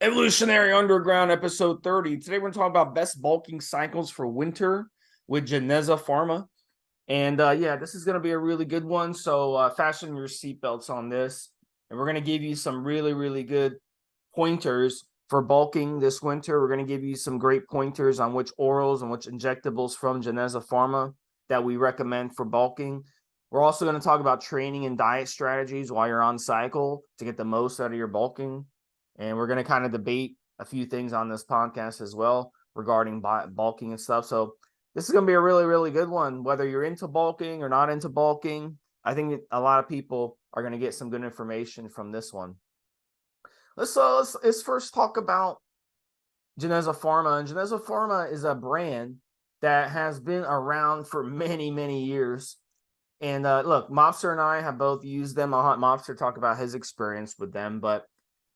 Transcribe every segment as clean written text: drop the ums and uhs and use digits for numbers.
Evolutionary Underground, episode 30. Today we're going to talk about best bulking cycles for winter with Geneza Pharma. And yeah, this is going to be a really good one. So fasten your seatbelts on this. And we're going to give you some really good pointers for bulking this winter. We're going to give you some great pointers on which orals and which injectables from Geneza Pharma that we recommend for bulking. We're also going to talk about training and diet strategies while you're on cycle to get the most out of your bulking. And we're going to kind of debate a few things on this podcast as well regarding bulking and stuff. So this is going to be a really good one, whether you're into bulking or not into bulking. I think a lot of people are going to get some good information from this one. Let's first talk about Geneza Pharma. And Geneza Pharma is a brand that has been around for many years. And look, Mobster and I have both used them. I'll have Mobster talk about his experience with them, but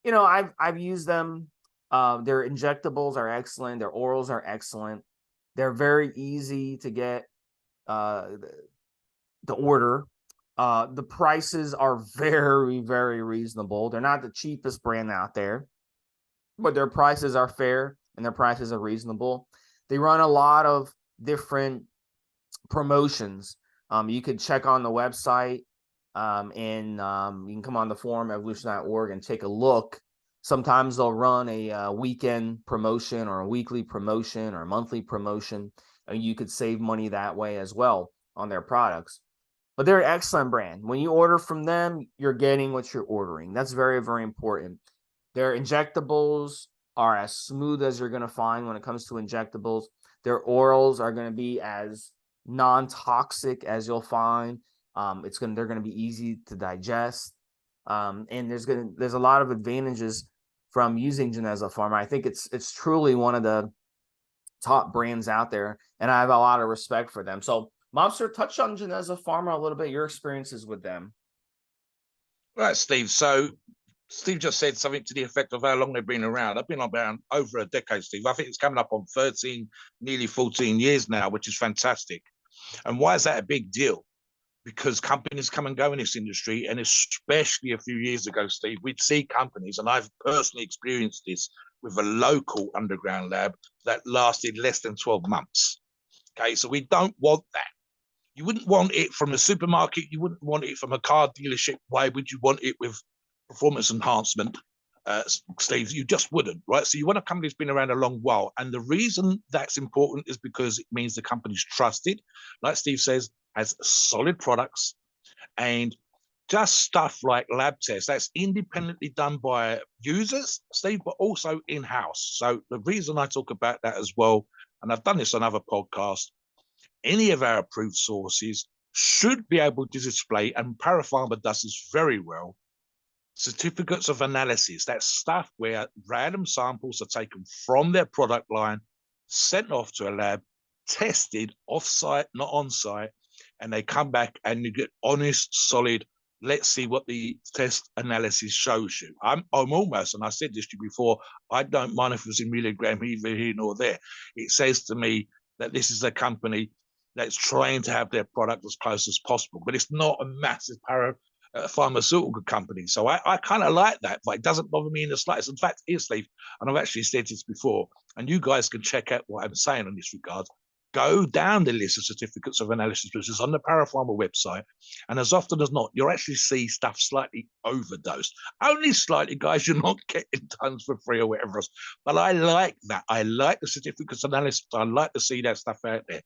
you know, I've used them. Their injectables are excellent. Their orals are excellent. They're very easy to get the order. The prices are very reasonable. They're not the cheapest brand out there, but their prices are fair and their prices are reasonable. They run a lot of different promotions. You could check on the website. And you can come on the forum, evolution.org, and take a look. Sometimes they'll run a weekend promotion or a weekly promotion or a monthly promotion, and you could save money that way as well on their products. But they're an excellent brand. When you order from them, you're getting what you're ordering. That's very important. Their injectables are as smooth as you're going to find when it comes to injectables. Their orals are going to be as non-toxic as you'll find. They're going to be easy to digest, and there's a lot of advantages from using Geneza Pharma. I think it's truly one of the top brands out there, and I have a lot of respect for them. So, Mobster, touch on Geneza Pharma a little bit. Your experiences with them. Right, Steve. So Steve just said something to the effect of how long they've been around. I've been around over a decade, Steve. I think it's coming up on 13, nearly 14 years now, which is fantastic. And why is that a big deal? Because companies come and go in this industry, and especially a few years ago, Steve, we'd see companies, and I've personally experienced this with a local underground lab that lasted less than 12 months. Okay, so we don't want that. You wouldn't want it from a supermarket. You wouldn't want it from a car dealership. Why would you want it with performance enhancement, Steve? You just wouldn't, right? So you want a company that's been around a long while. And the reason that's important is because it means the company's trusted, like Steve says, has solid products, and just stuff like lab tests that's independently done by users, Steve, but also in-house. So the reason I talk about that as well, and I've done this on other podcasts, any of our approved sources should be able to display, and Parapharma does this very well, certificates of analysis. That's stuff where random samples are taken from their product line, sent off to a lab, tested off-site, not on-site, and they come back and you get honest, solid, let's see what the test analysis shows you. I'm almost, and I said this to you before, I don't mind if it's in milligram either here nor there. It says to me that this is a company that's trying to have their product as close as possible, but it's not a massive pharmaceutical company. So I kind of like that, but it doesn't bother me in the slightest. In fact, here, Steve, and I've actually said this before, and you guys can check out what I'm saying in this regard. Go down the list of certificates of analysis, which is on the Parapharma website, and as often as not, you'll actually see stuff slightly overdosed. Only slightly, guys. You're not getting tons for free or whatever else. But I like that. I like the certificates of analysis. I like to see that stuff out there.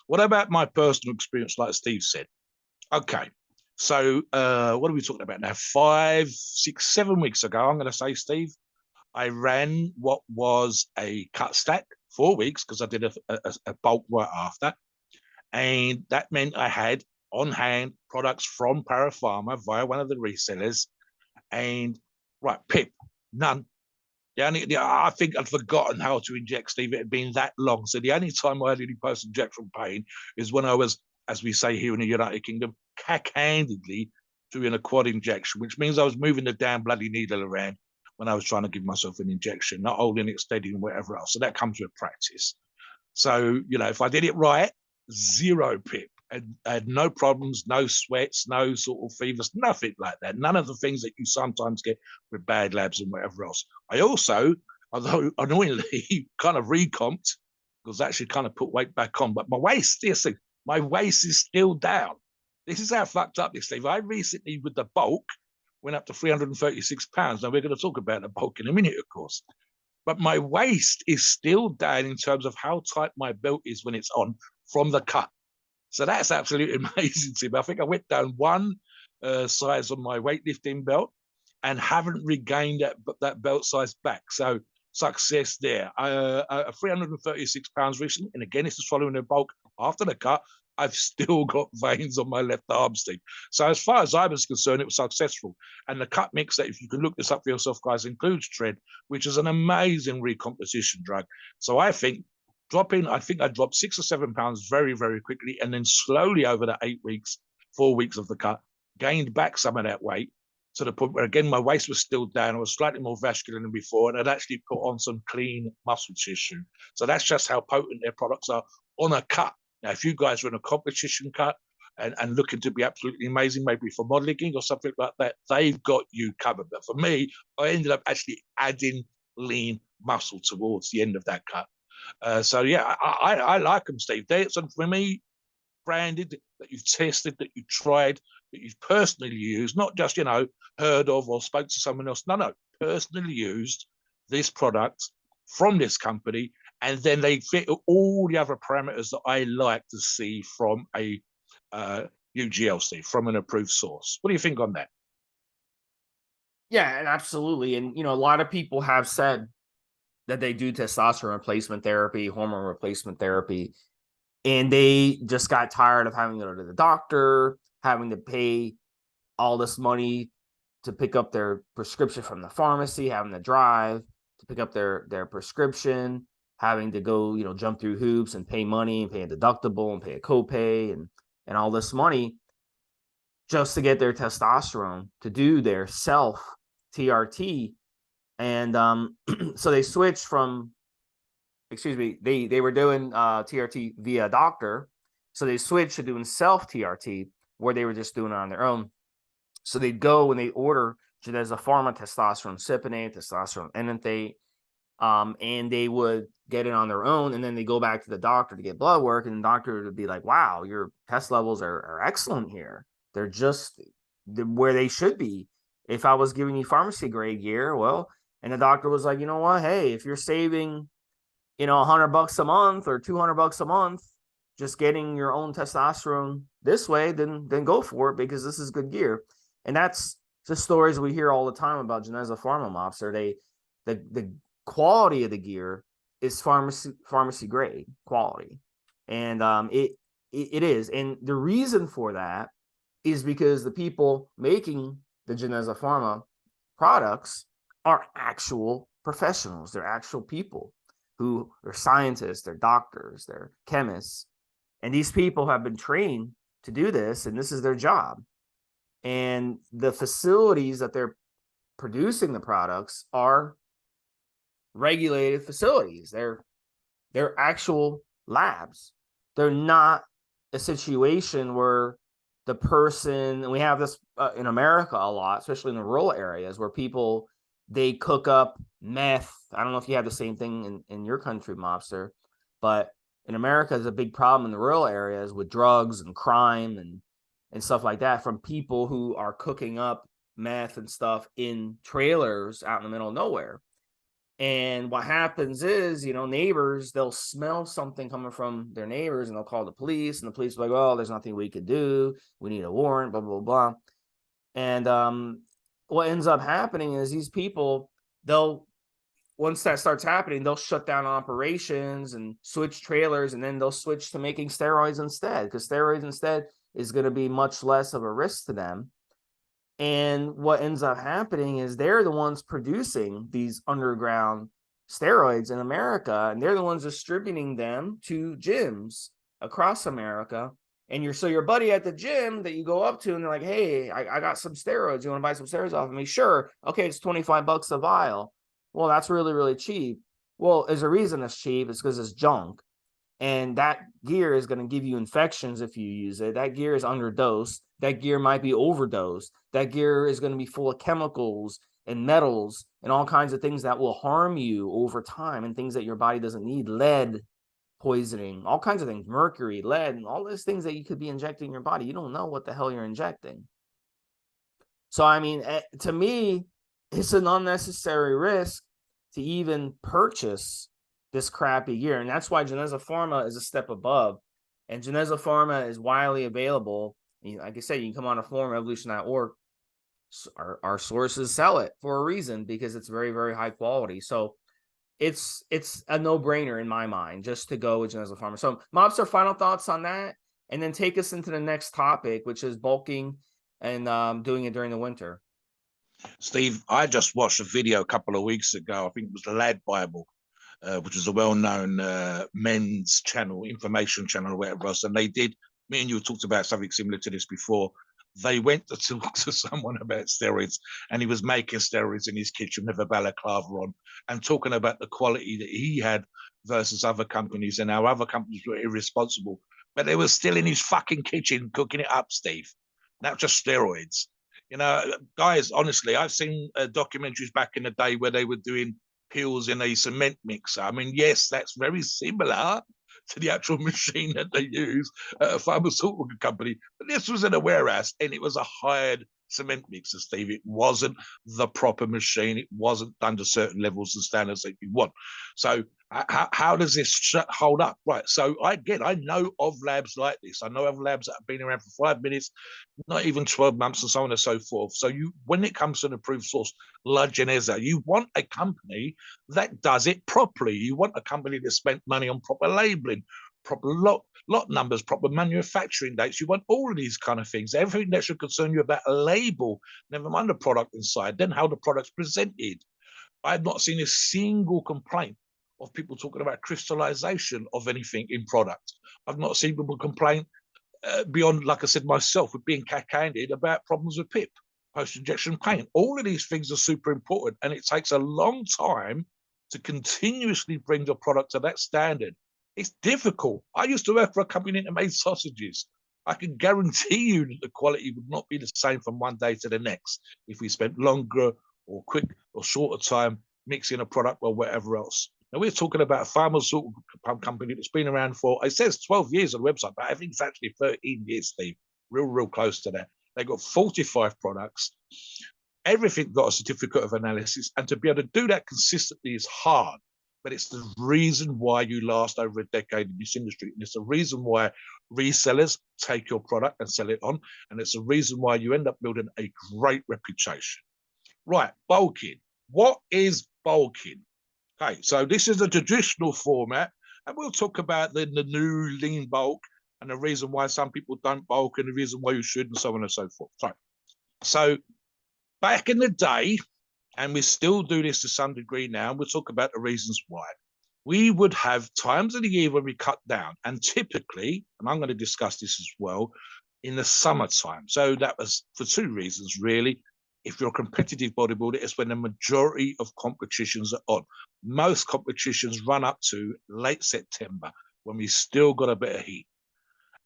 What about my personal experience, like Steve said? Okay, so what are we talking about now? 5, 6, 7 weeks ago, I'm going to say, Steve, I ran what was a cut stack, 4 weeks, because I did a bulk right after. And that meant I had on hand products from Parapharma via one of the resellers. And right, PIP, none. I think I'd forgotten how to inject, Steve. It had been that long. So the only time I had any post-injectional pain is when I was, as we say here in the United Kingdom, cack-handedly doing a quad injection, which means I was moving the damn bloody needle around when I was trying to give myself an injection, not holding it steady and whatever else. So that comes with practice. So, if I did it right, 0 PIP. and had no problems, no sweats, no sort of fevers, nothing like that. None of the things that you sometimes get with bad labs and whatever else. I also, although annoyingly, kind of recomped because actually kind of put weight back on, but my waist, seriously, my waist is still down. This is how fucked up this, Steve. I recently, with the bulk, went up to 336 pounds. Now we're going to talk about the bulk in a minute, of course. But my waist is still down in terms of how tight my belt is when it's on from the cut. So that's absolutely amazing to me. I think I went down one size on my weightlifting belt and haven't regained that belt size back. So success there. 336 pounds recently. And again, this is following the bulk after the cut. I've still got veins on my left arm, Steve. So as far as I was concerned, it was successful. And the cut mix that, if you can look this up for yourself, guys, includes Tread, which is an amazing recomposition drug. So I think I think I dropped 6 or 7 pounds very, very quickly. And then slowly over the 8 weeks, 4 weeks of the cut, gained back some of that weight to the point where, again, my waist was still down. I was slightly more vascular than before. And I'd actually put on some clean muscle tissue. So that's just how potent their products are on a cut. Now, if you guys are in a competition cut and looking to be absolutely amazing, maybe for modeling or something like that, they've got you covered. But for me, I ended up actually adding lean muscle towards the end of that cut. So yeah, I like them, Steve. They're something for me, branded, that you've tested, that you've tried, that you've personally used, not just, heard of or spoke to someone else. No, personally used this product from this company, and then they fit all the other parameters that I like to see from a UGLC, from an approved source. What do you think on that? Yeah, and absolutely. And a lot of people have said that they do testosterone replacement therapy, hormone replacement therapy, and they just got tired of having to go to the doctor, having to pay all this money to pick up their prescription from the pharmacy, having to drive to pick up their prescription, having to go, jump through hoops and pay money and pay a deductible and pay a copay and all this money just to get their testosterone to do their self TRT. And so they switched from, they were doing TRT via a doctor. So they switched to doing self TRT, where they were just doing it on their own. So they'd go and they order Geneza Pharma testosterone cypionate, testosterone enanthate, and they would get it on their own. And then they go back to the doctor to get blood work, and the doctor would be like, wow, your test levels are excellent here. They're just where they should be. If I was giving you pharmacy grade gear, well, and the doctor was like, you know what? Hey, if you're saving, $100 a month or $200 a month, just getting your own testosterone this way, then go for it, because this is good gear. And that's the stories we hear all the time about Geneza Pharma Mobster. The quality of the gear is pharmacy grade quality, and it is. And the reason for that is because the people making the Geneza Pharma products are actual professionals. They're actual people who are scientists, they're doctors, they're chemists, and these people have been trained to do this, and this is their job. And the facilities that they're producing the products are regulated facilities. They're actual labs. They're not a situation where the person, and we have this in America a lot, especially in the rural areas, where people, they cook up meth. I don't know if you have the same thing in your country, Mobster, but in America, there's a big problem in the rural areas with drugs and crime and stuff like that, from people who are cooking up meth and stuff in trailers out in the middle of nowhere. And what happens is, neighbors, they'll smell something coming from their neighbors, and they'll call the police, and the police will be like, oh, there's nothing we could do. We need a warrant, blah, blah, blah. And what ends up happening is these people, once that starts happening, they'll shut down operations and switch trailers, and then they'll switch to making steroids instead, because steroids instead is going to be much less of a risk to them. And what ends up happening is they're the ones producing these underground steroids in America, and they're the ones distributing them to gyms across America. And your buddy at the gym that you go up to, and they're like, hey, I got some steroids. You want to buy some steroids off of me? Sure. Okay, it's $25 a vial. Well, that's really, really cheap. Well, there's a reason it's cheap. It's because it's junk. And that gear is going to give you infections if you use it. That gear is underdosed. That gear might be overdosed. That gear is going to be full of chemicals and metals and all kinds of things that will harm you over time, and things that your body doesn't need. Lead poisoning, all kinds of things, mercury, lead, and all those things that you could be injecting in your body. You don't know what the hell you're injecting. So, I mean, to me, it's an unnecessary risk to even purchase this crappy gear. And that's why Geneza Pharma is a step above. And Geneza Pharma is widely available. Like I said, you can come on a forum, evolution.org. Our sources sell it for a reason, because it's very, very high quality. So it's a no-brainer in my mind just to go with Geneza Pharma. So, Mobster, final thoughts on that, and then take us into the next topic, which is bulking and doing it during the winter. Steve, I just watched a video a couple of weeks ago. I think it was the Lad Bible, which is a well-known men's channel, information channel, or whatever else. And they did, me and you talked about something similar to this before. They went to talk to someone about steroids, and he was making steroids in his kitchen with a balaclava on, and talking about the quality that he had versus other companies, and how other companies were irresponsible. But they were still in his fucking kitchen cooking it up, Steve. Not just steroids. You know, guys, honestly, I've seen documentaries back in the day where they were doing pills in a cement mixer. I mean, yes, that's very similar to the actual machine that they use at a pharmaceutical company. But this was in a warehouse, and it was a hired cement mixer, Steve. It wasn't the proper machine. It wasn't done to certain levels and standards that you want. So how does this hold up? Right. So I know of labs like this. I know of labs that have been around for 5 minutes, not even 12 months, and so on and so forth. So when it comes to an approved source like Geneza, you want a company that does it properly. You want a company that spent money on proper labeling, proper lot numbers, proper manufacturing dates. You want all of these kind of things. Everything that should concern you about a label, never mind the product inside, then how the product's presented. I've not seen a single complaint of people talking about crystallization of anything in product. I've not seen people complain beyond, like I said myself, with being candid about problems with PIP, post-injection pain. All of these things are super important, and it takes a long time to continuously bring the product to that standard. It's difficult. I used to work for a company that made sausages. I can guarantee you that the quality would not be the same from one day to the next if we spent longer or quick or shorter time mixing a product or whatever else. Now, we're talking about a pharmaceutical company that's been around for, it says 12 years on the website, but I think it's actually 13 years, Steve. Real close to that. They've got 45 products. Everything got a certificate of analysis. And to be able to do that consistently is hard. But it's the reason why you last over a decade in this industry. And it's the reason why resellers take your product and sell it on. And it's the reason why you end up building a great reputation. Right, bulking. What is bulking? Okay, so this is the traditional format, and we'll talk about the new lean bulk and the reason why some people don't bulk and the reason why you should, and so on and so forth. So back in the day, and we still do this to some degree now, and we'll talk about the reasons why. We would have times of the year when we cut down, and typically, and I'm going to discuss this as well, in the summertime. So that was for two reasons, really. If you're a competitive bodybuilder, it's when the majority of competitions are on. Most competitions run up to late September, when we still got a bit of heat.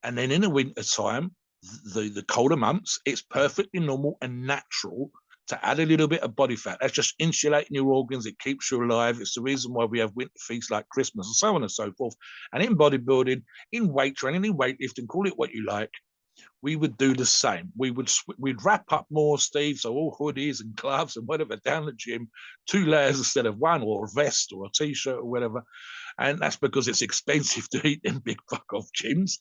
And then in the winter time, the colder months, it's perfectly normal and natural to add a little bit of body fat. That's just insulating your organs. It keeps you alive. It's the reason why we have winter feasts like Christmas and so on and so forth. And in bodybuilding, in weight training, in weightlifting, call it what you like, we would do the same. We'd wrap up more, Steve, so all hoodies and gloves and whatever down the gym, 2 layers instead of one, or a vest or a t-shirt or whatever. And that's because it's expensive to eat in big fuck off gyms.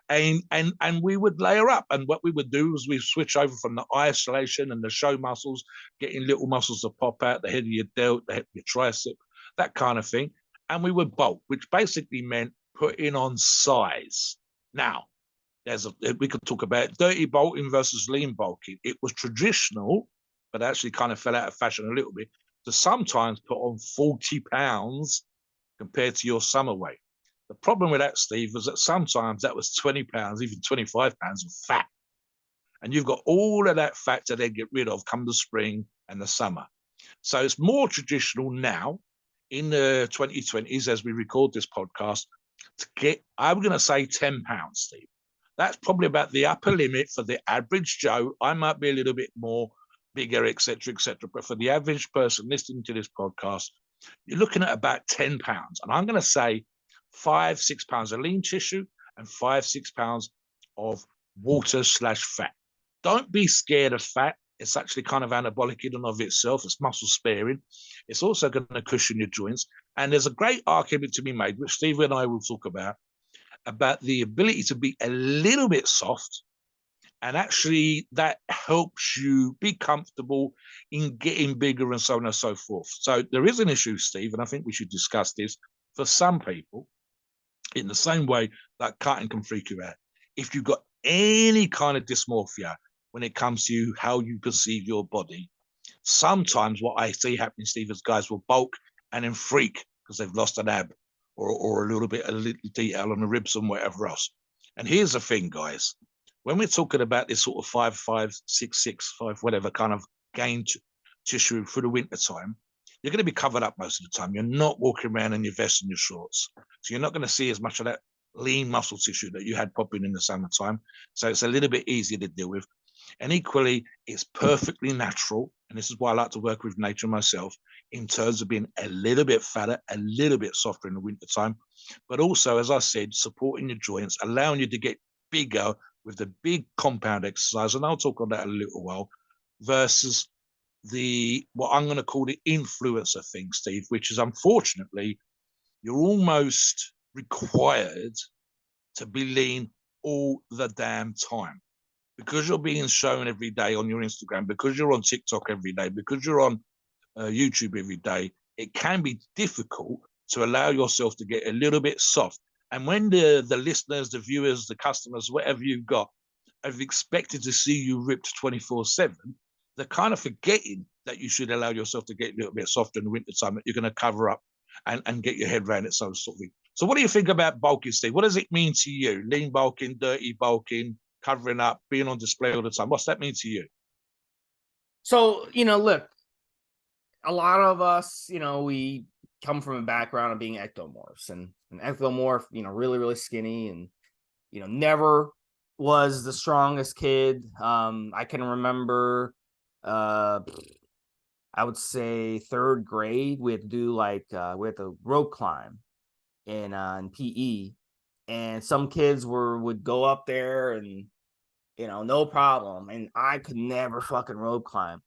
And we would layer up. And what we would do is we switch over from the isolation and the show muscles, getting little muscles to pop out, the head of your delt, the head of your tricep, that kind of thing. And we would bulk, which basically meant putting on size. Now, we could talk about dirty bulking versus lean bulking. It was traditional, but actually kind of fell out of fashion a little bit, to sometimes put on 40 pounds compared to your summer weight. The problem with that, Steve, was that sometimes that was 20 pounds, even 25 pounds of fat. And you've got all of that fat to then get rid of come the spring and the summer. So it's more traditional now in the 2020s, as we record this podcast, to get, I'm going to say £10, Steve. That's probably about the upper limit for the average Joe. I might be a little bit more bigger, etc., etc. But for the average person listening to this podcast, you're looking at about £10. And I'm going to say 5-6 pounds of lean tissue and 5-6 pounds of water/fat. Don't be scared of fat. It's actually kind of anabolic in and of itself. It's muscle sparing. It's also going to cushion your joints. And there's a great argument to be made, which Steve and I will talk about the ability to be a little bit soft. And actually, that helps you be comfortable in getting bigger and so on and so forth. So there is an issue, Steve, and I think we should discuss this. For some people, in the same way that cutting can freak you out, if you've got any kind of dysmorphia when it comes to how you perceive your body, sometimes what I see happening, Steve, is guys will bulk and then freak because they've lost an ab or a little detail on the ribs and whatever else. And here's the thing, guys. When we're talking about this sort of 5'5", 6'6", 5 whatever kind of gained tissue for the winter time, you're going to be covered up most of the time. You're not walking around in your vest and your shorts. So you're not going to see as much of that lean muscle tissue that you had popping in the summertime. So it's a little bit easier to deal with. And equally, it's perfectly natural. And this is why I like to work with nature myself in terms of being a little bit fatter, a little bit softer in the winter time. But also, as I said, supporting your joints, allowing you to get bigger with the big compound exercise. And I'll talk on that in a little while, versus what I'm going to call the influencer thing, Steve, which is unfortunately, you're almost required to be lean all the damn time. Because you're being shown every day on your Instagram, because you're on TikTok every day, because you're on YouTube every day, it can be difficult to allow yourself to get a little bit soft. And when the listeners, the viewers, the customers, whatever you've got, have expected to see you ripped 24/7, they're kind of forgetting that you should allow yourself to get a little bit softer in the winter time, that you're going to cover up and get your head around it, so sort of thing. So what do you think about bulking, Steve? What does it mean to you? Lean bulking, dirty bulking, covering up, being on display all the time. What's that mean to you? So, look, a lot of us, we come from a background of being ectomorphs, and an ectomorph, really, really skinny, and, never was the strongest kid. I can remember, I would say 3rd grade, we had to do we had to rope climb in PE, and some kids would go up there and, no problem. And I could never fucking rope climb.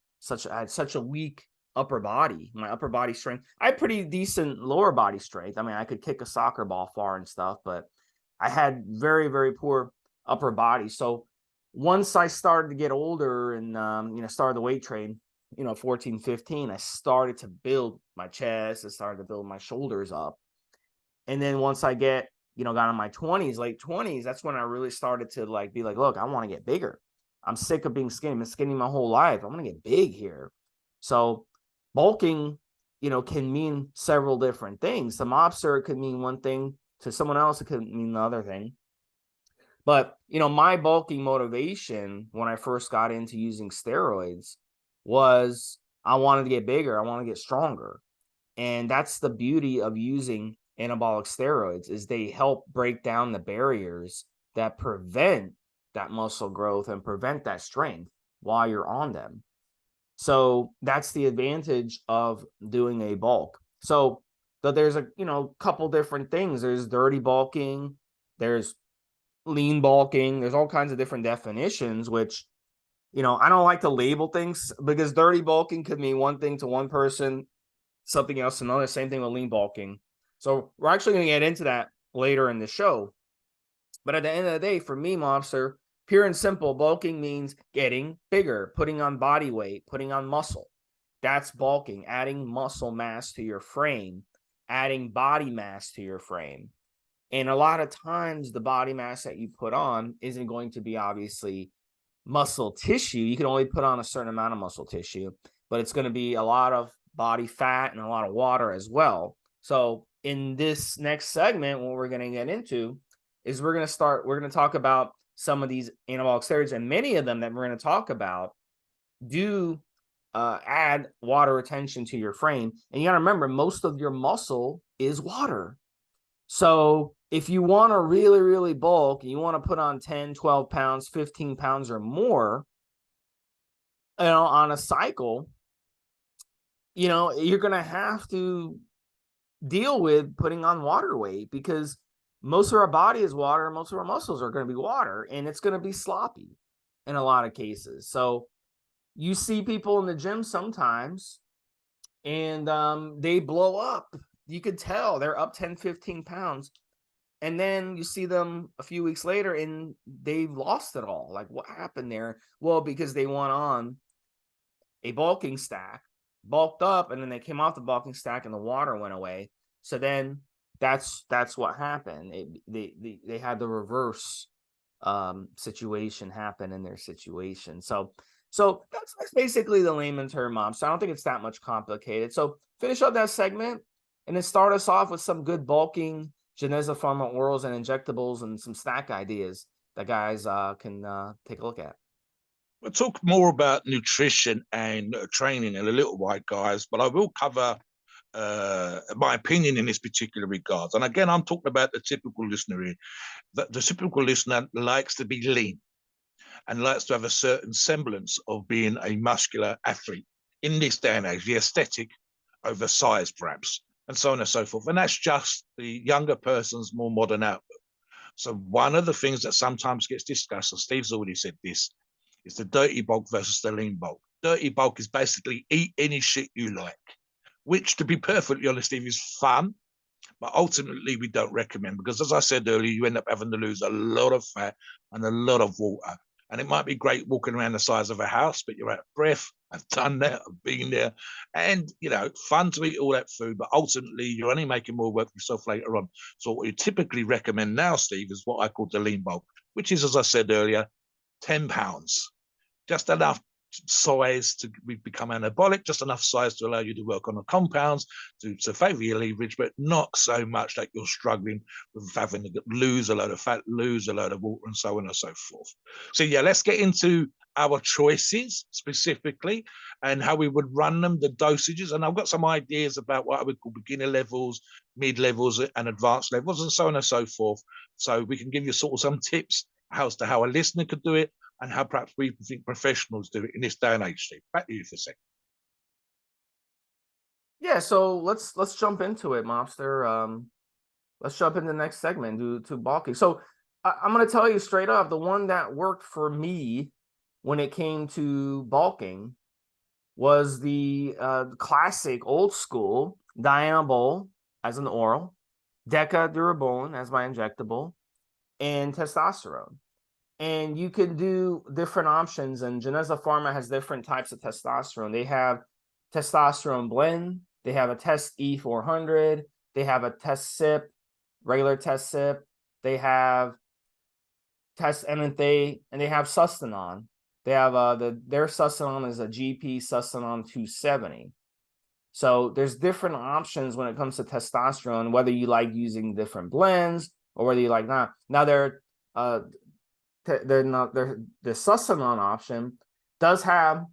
I had such a weak upper body. My upper body strength. I had pretty decent lower body strength. I mean, I could kick a soccer ball far and stuff, but I had very, very poor upper body. So once I started to get older and started the weight train, 14, 15, I started to build my chest. I started to build my shoulders up. And then once I got in my 20s, late 20s, that's when I really started to be like, look, I want to get bigger. I'm sick of being skinny. I've been skinny my whole life. I want to get big here. So bulking, can mean several different things. The mobster could mean one thing, to someone else it could mean the other thing. But, my bulking motivation when I first got into using steroids was I wanted to get bigger. I want to get stronger. And that's the beauty of using anabolic steroids, is they help break down the barriers that prevent that muscle growth and prevent that strength while you're on them. So that's the advantage of doing a bulk. So there's a couple different things. There's dirty bulking, there's lean bulking, there's all kinds of different definitions, which I don't like to label things, because dirty bulking could mean one thing to one person, something else another. Same thing with lean bulking. So we're actually going to get into that later in the show. But at the end of the day, for me, Mobster, pure and simple, bulking means getting bigger, putting on body weight, putting on muscle. That's bulking, adding muscle mass to your frame, adding body mass to your frame. And a lot of times the body mass that you put on isn't going to be obviously muscle tissue. You can only put on a certain amount of muscle tissue, but it's going to be a lot of body fat and a lot of water as well. So in this next segment, what we're going to get into is we're going to talk about some of these anabolic steroids, and many of them that we're going to talk about do add water retention to your frame. And you got to remember, most of your muscle is water. So if you want to really, really bulk and you want to put on 10, 12 pounds, 15 pounds or more, on a cycle, you're going to have to deal with putting on water weight, because most of our body is water, most of our muscles are going to be water, and it's going to be sloppy in a lot of cases. So you see people in the gym sometimes, and they blow up. You could tell they're up 10, 15 pounds. And then you see them a few weeks later and they've lost it all. Like, what happened there? Well, because they went on a bulking stack, bulked up, and then they came off the bulking stack and the water went away. So then that's what happened. They had the reverse situation happen in their situation. So that's basically the layman term, Mom. So I don't think it's that much complicated. So finish up that segment and then start us off with some good bulking Geneza Pharma orals and injectables and some snack ideas that guys can take a look at. We'll talk more about nutrition and training in a little while, guys, but I will cover my opinion in this particular regard. And again, I'm talking about the typical listener here. The typical listener likes to be lean and likes to have a certain semblance of being a muscular athlete in this day and age, the aesthetic over size, perhaps, and so on and so forth. And that's just the younger person's more modern outlook. So one of the things that sometimes gets discussed, and Steve's already said this, is the dirty bulk versus the lean bulk. Dirty bulk is basically eat any shit you like, which, to be perfectly honest, Steve, is fun, but ultimately we don't recommend, because as I said earlier, you end up having to lose a lot of fat and a lot of water. And it might be great walking around the size of a house, but you're out of breath. I've done that, I've been there. And, fun to eat all that food, but ultimately you're only making more work for yourself later on. So what you typically recommend now, Steve, is what I call the lean bulk, which is, as I said earlier, 10 pounds. Just enough size to become anabolic, just enough size to allow you to work on the compounds to favor your leverage, but not so much that you're struggling with having to lose a load of fat, lose a load of water, and so on and so forth. So yeah, let's get into our choices specifically and how we would run them, the dosages. And I've got some ideas about what I would call beginner levels, mid levels, and advanced levels, and so on and so forth. So we can give you sort of some tips as to how a listener could do it, and how perhaps we think professionals do it in this day and age, Steve. Back to you for a second. Yeah, so let's jump into it, Mobster. Let's jump into the next segment to bulking. So I'm going to tell you straight up, the one that worked for me when it came to bulking was the classic old school Dianabol as an oral, Decadurabolin as my injectable, and testosterone. And you can do different options, and Geneza Pharma has different types of testosterone. They have testosterone blend, they have a test E400, they have a test SIP, regular test SIP, they have test MNT, and they have Sustanon. They have their Sustanon is a GP Sustanon 270. So there's different options when it comes to testosterone, whether you like using different blends or whether you like not. Now the Sustanon option does have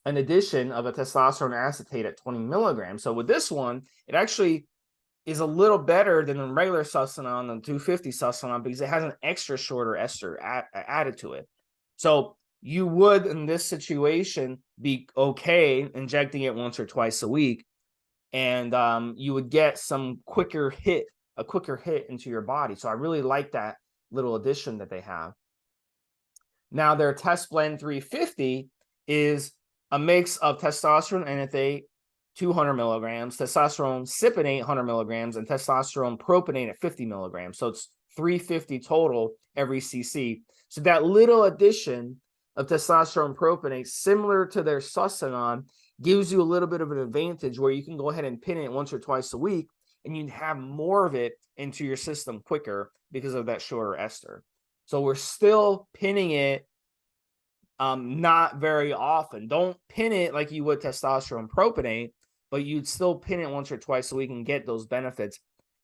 an addition of a testosterone acetate at 20 milligrams. So with this one, it actually is a little better than the regular Sustanon, the 250 Sustanon, because it has an extra shorter ester added to it. So you would, in this situation, be okay injecting it once or twice a week, and you would get a quicker hit into your body. So I really like that little addition that they have. Now their test blend 350 is a mix of testosterone enanthate 200 milligrams, testosterone cypionate 100 milligrams, and testosterone propionate at 50 milligrams. So it's 350 total every cc. So that little addition of testosterone propionate, similar to their Sustanon, gives you a little bit of an advantage where you can go ahead and pin it once or twice a week, and you have more of it into your system quicker because of that shorter ester. So we're still pinning it not very often. Don't pin it like you would testosterone propionate, but you'd still pin it once or twice a week and get those benefits.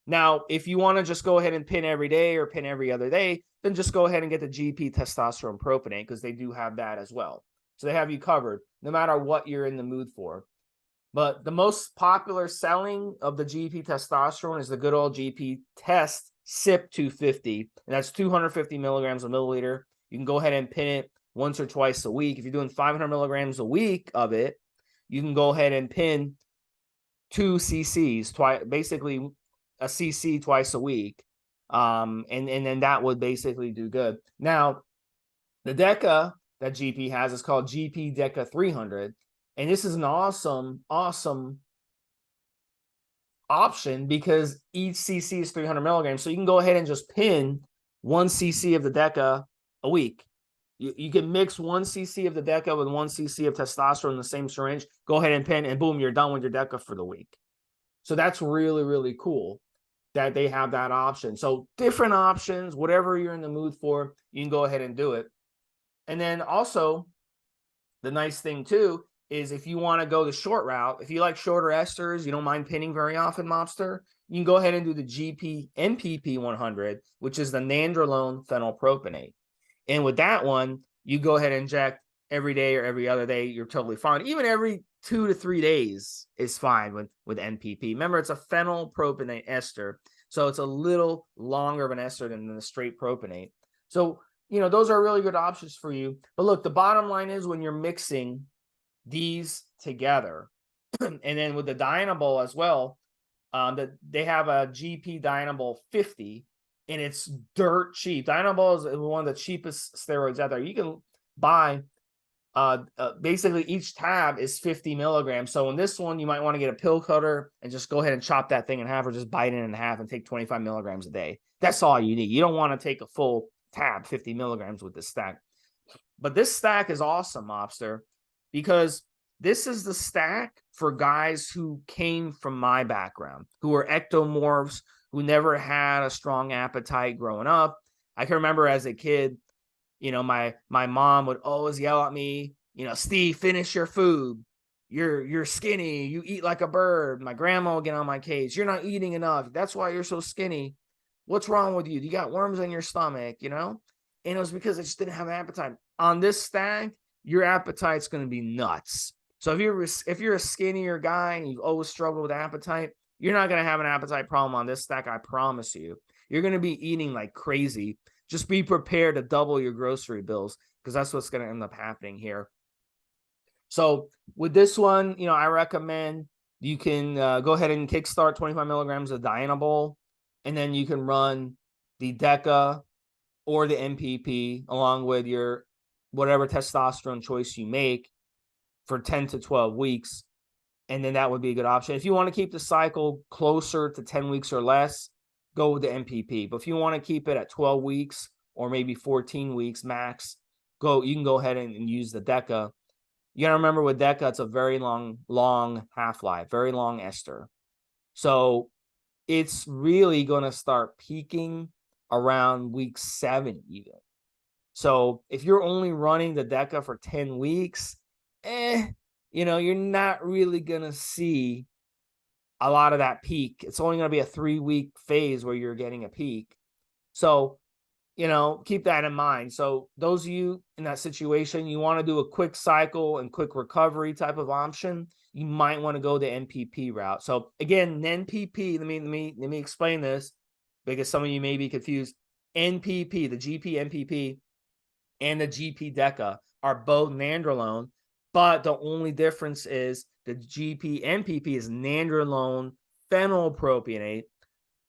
Now, if you want to just go ahead and pin every day or pin every other day, then just go ahead and get the GP testosterone propionate, because they do have that as well. So they have you covered no matter what you're in the mood for. But the most popular selling of the GP testosterone is the good old GP Test SIP 250, and that's 250 milligrams a milliliter. You can go ahead and pin it once or twice a week. If you're doing 500 milligrams a week of it, you can go ahead and pin 2 cc's twice, basically a cc twice a week, and then that would basically do good. Now, the Deca that GP has is called GP Deca 300, and this is an awesome option because each cc is 300 milligrams. So you can go ahead and just pin 1 cc of the Deca a week. You can mix 1 cc of the Deca with 1 cc of testosterone in the same syringe. Go ahead and pin, and boom, you're done with your Deca for the week. So that's really, really cool that they have that option. So different options, whatever you're in the mood for, you can go ahead and do it. And then also, the nice thing too is if you want to go the short route, if you like shorter esters, you don't mind pinning very often, Mobster, you can go ahead and do the GP MPP 100, which is the nandrolone phenylpropionate. And with that one, you go ahead and inject every day or every other day. You're totally fine. Even every 2 to 3 days is fine with NPP. Remember, it's a phenylpropionate ester, so it's a little longer of an ester than the straight propionate. So, you know, those are really good options for you. But look, the bottom line is when you're mixing these together, and then with the Dynabol as well, that they have a GP Dynabol 50, and it's dirt cheap. Dynabol is one of the cheapest steroids out there. You can buy basically each tab is 50 milligrams. So in this one, you might want to get a pill cutter and just go ahead and chop that thing in half, or just bite it in half and take 25 milligrams a day. That's all you need. You don't want to take a full tab, 50 milligrams with this stack. But this stack is awesome, Mobster, because this is the stack for guys who came from my background, who are ectomorphs, who never had a strong appetite growing up. I can remember as a kid, you know, my mom would always yell at me, you know, Steve, finish your food. You're skinny. You eat like a bird. My grandma would get on my case. You're not eating enough. That's why you're so skinny. What's wrong with you? You got worms in your stomach, you know? And it was because I just didn't have an appetite. On this stack, your appetite's going to be nuts. So if you're a skinnier guy and you've always struggled with appetite, you're not going to have an appetite problem on this stack, I promise you. You're going to be eating like crazy. Just be prepared to double your grocery bills, because that's what's going to end up happening here. So with this one, you know, I recommend you can go ahead and kickstart 25 milligrams of Dynabol, and then you can run the Deca or the MPP along with your whatever testosterone choice you make for 10 to 12 weeks. And then that would be a good option. If you want to keep the cycle closer to 10 weeks or less, go with the MPP. But if you want to keep it at 12 weeks or maybe 14 weeks max, you can go ahead and use the Deca. You got to remember with Deca, it's a very long half-life, very long ester. So it's really going to start peaking around week 7 even. So if you're only running the Deca for 10 weeks, you know, you're not really going to see a lot of that peak. It's only going to be a 3-week phase where you're getting a peak. So, you know, keep that in mind. So those of you in that situation, you want to do a quick cycle and quick recovery type of option, you might want to go the NPP route. So again, NPP, let me explain this, because some of you may be confused. NPP, the GP NPP and the GP Deca are both nandrolone, but the only difference is the GP MPP is nandrolone phenylpropionate,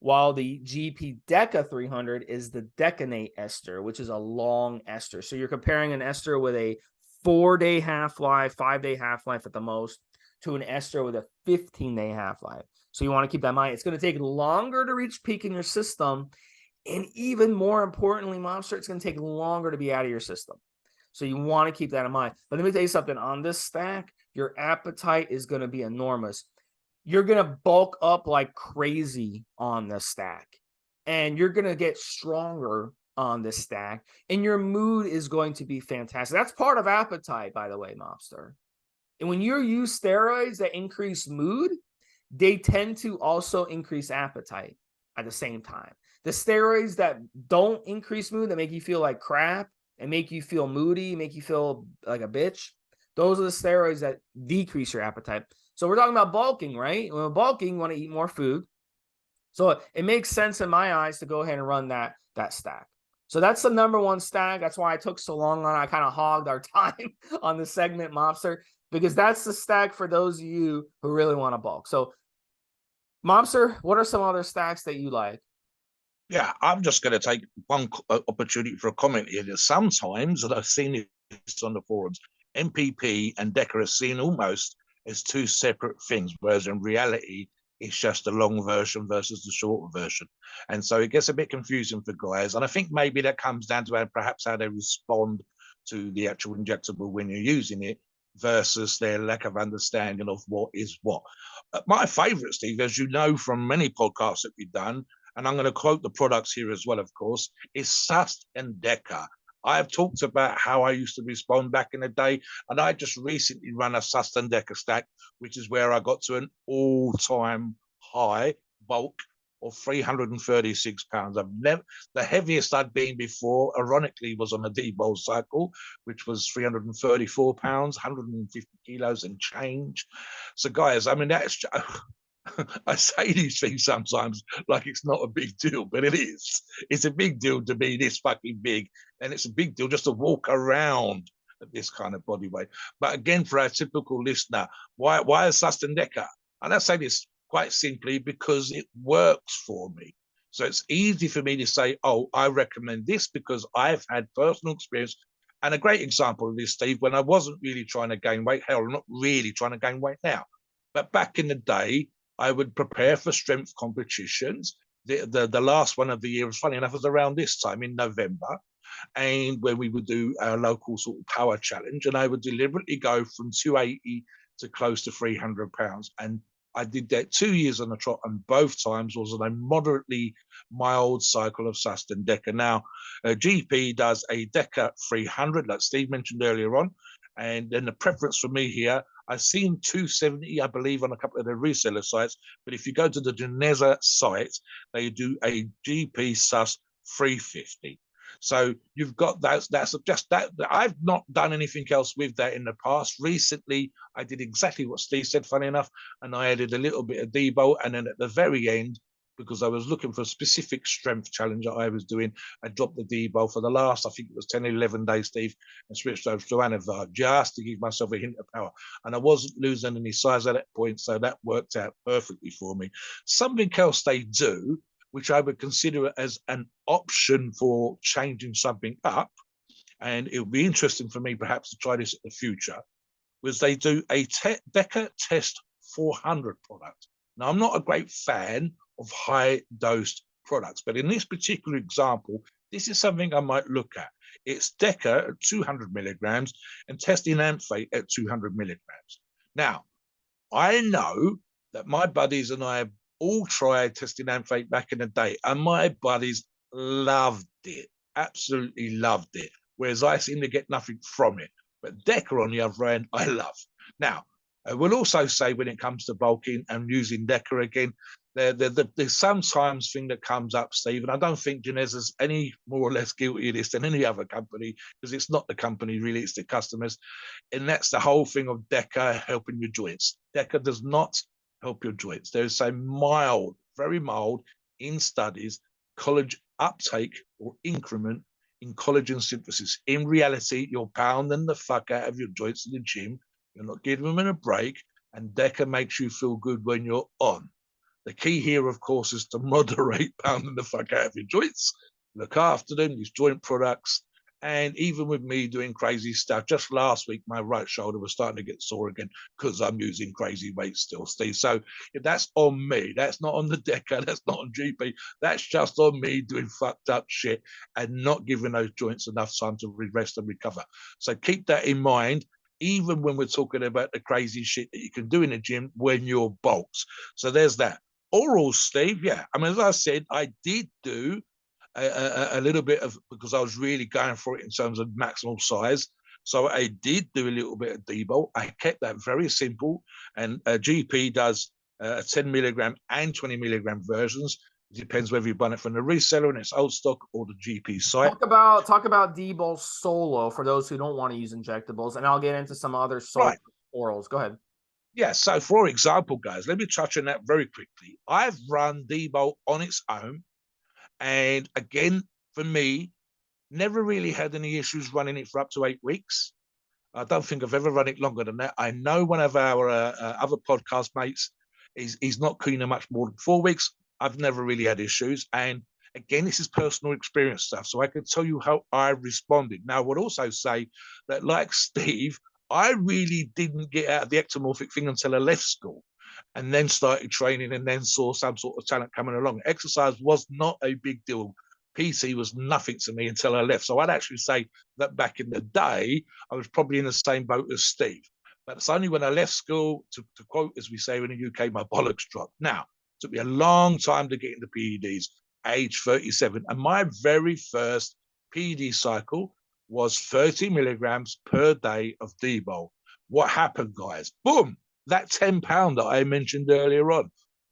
while the GP Deca 300 is the decanate ester, which is a long ester. So you're comparing an ester with a 4-day half-life, 5-day half-life at the most, to an ester with a 15-day half-life. So you want to keep that in mind. It's going to take longer to reach peak in your system. And even more importantly, Mobster, it's going to take longer to be out of your system. So you want to keep that in mind. But let me tell you something. On this stack, your appetite is going to be enormous. You're going to bulk up like crazy on this stack. And you're going to get stronger on this stack. And your mood is going to be fantastic. That's part of appetite, by the way, Mobster. And when you use steroids that increase mood, they tend to also increase appetite at the same time. The steroids that don't increase mood, that make you feel like crap and make you feel moody, make you feel like a bitch, those are the steroids that decrease your appetite. So we're talking about bulking, right? Well, bulking, you want to eat more food. So it makes sense in my eyes to go ahead and run that stack. So that's the number one stack. That's why I took so long on. I kind of hogged our time on the segment, Mobster, because that's the stack for those of you who really want to bulk. So, Mobster, what are some other stacks that you like? Yeah, I'm just going to take one opportunity for a comment here. That sometimes, and I've seen this on the forums, MPP and DECA are seen almost as two separate things, whereas in reality, it's just the long version versus the shorter version. And so it gets a bit confusing for guys. And I think maybe that comes down to perhaps how they respond to the actual injectable when you're using it versus their lack of understanding of what is what. My favorite, Steve, as you know from many podcasts that we've done, and I'm going to quote the products here as well, of course, is Sust and DECA. I've talked about how I used to respond back in the day, and I just recently run a Sust and DECA stack, which is where I got to an all-time high bulk of 336 pounds. The heaviest I'd been before, ironically, was on a debowl cycle, which was 334 pounds, 150 kilos and change. So, guys, I mean, that's I say these things sometimes like it's not a big deal, but it is. It's a big deal to be this fucking big, and it's a big deal just to walk around at this kind of body weight. But again, for our typical listener, why is Sust and DECA? And I say this quite simply because it works for me. So it's easy for me to say, oh, I recommend this because I've had personal experience. And a great example of this, Steve, when I wasn't really trying to gain weight, hell, I'm not really trying to gain weight now. But back in the day, I would prepare for strength competitions. The last one of the year was, funny enough, was around this time in November, and when we would do our local sort of power challenge, and I would deliberately go from 280 to close to 300 pounds. And I did that 2 years on the trot, and both times was on a moderately mild cycle of Sust and DECA. Now, GP does a DECA 300, like Steve mentioned earlier on, and then the preference for me here, I've seen 270, I believe, on a couple of the reseller sites. But if you go to the Geneza site, they do a GP Sus 350. So you've got that. That's just that. I've not done anything else with that in the past. Recently, I did exactly what Steve said, funny enough, and I added a little bit of debo. And then at the very end, because I was looking for a specific strength challenge that I was doing, I dropped the debo for the last, I think it was 10, 11 days, Steve, and switched over to Anavar just to give myself a hint of power. And I wasn't losing any size at that point, so that worked out perfectly for me. Something else they do, which I would consider as an option for changing something up, and it would be interesting for me perhaps to try this in the future, was they do a DECA Test 400 product. Now, I'm not a great fan of high-dosed products, but in this particular example, this is something I might look at. It's DECA at 200 milligrams and testing amphate at 200 milligrams. Now, I know that my buddies and I have all tried testing amphate back in the day, and my buddies loved it, absolutely loved it, whereas I seem to get nothing from it. But DECA, on the other hand, I love. Now, I will also say when it comes to bulking and using DECA again, there's sometimes thing that comes up, Steve, and I don't think Geneza's any more or less guilty of this than any other company, because it's not the company really, it's the customers. And that's the whole thing of DECA helping your joints. DECA does not help your joints. There's a mild, very mild, in studies, collagen uptake or increment in collagen synthesis. In reality, you're pounding the fuck out of your joints in the gym. You're not giving them a break, and DECA makes you feel good when you're on. The key here, of course, is to moderate pounding the fuck out of your joints, look after them, use joint products. And even with me doing crazy stuff, just last week, my right shoulder was starting to get sore again because I'm using crazy weights still, Steve. So if that's on me. That's not on the DECA. That's not on GP. That's just on me doing fucked up shit and not giving those joints enough time to rest and recover. So keep that in mind, even when we're talking about the crazy shit that you can do in the gym when you're bulked. So there's that. Oral, Steve, yeah. I mean, as I said, I did do a little bit of, because I was really going for it in terms of maximal size. So I did do a little bit of debo. I kept that very simple. And GP does 10 milligram and 20 milligram versions. It depends whether you buy it from the reseller and it's old stock or the GP site. Talk about debo solo for those who don't want to use injectables, and I'll get into some other solo orals. Go ahead. Yeah, so for example, guys, let me touch on that very quickly. I've run Debolt on its own, and again, for me, never really had any issues running it for up to 8 weeks. I don't think I've ever run it longer than that. I know one of our other podcast mates is not keen on much more than 4 weeks. I've never really had issues. And again, this is personal experience stuff. So I can tell you how I responded. Now, I would also say that, like Steve, I really didn't get out of the ectomorphic thing until I left school and then started training and then saw some sort of talent coming along. Exercise was not a big deal. PT was nothing to me until I left. So I'd actually say that back in the day, I was probably in the same boat as Steve. But it's only when I left school, to quote, as we say in the UK, my bollocks dropped. Now, it took me a long time to get into PEDs, age 37. And my very first PED cycle was 30 milligrams per day of Debol. What happened, guys? Boom! That 10 pound that I mentioned earlier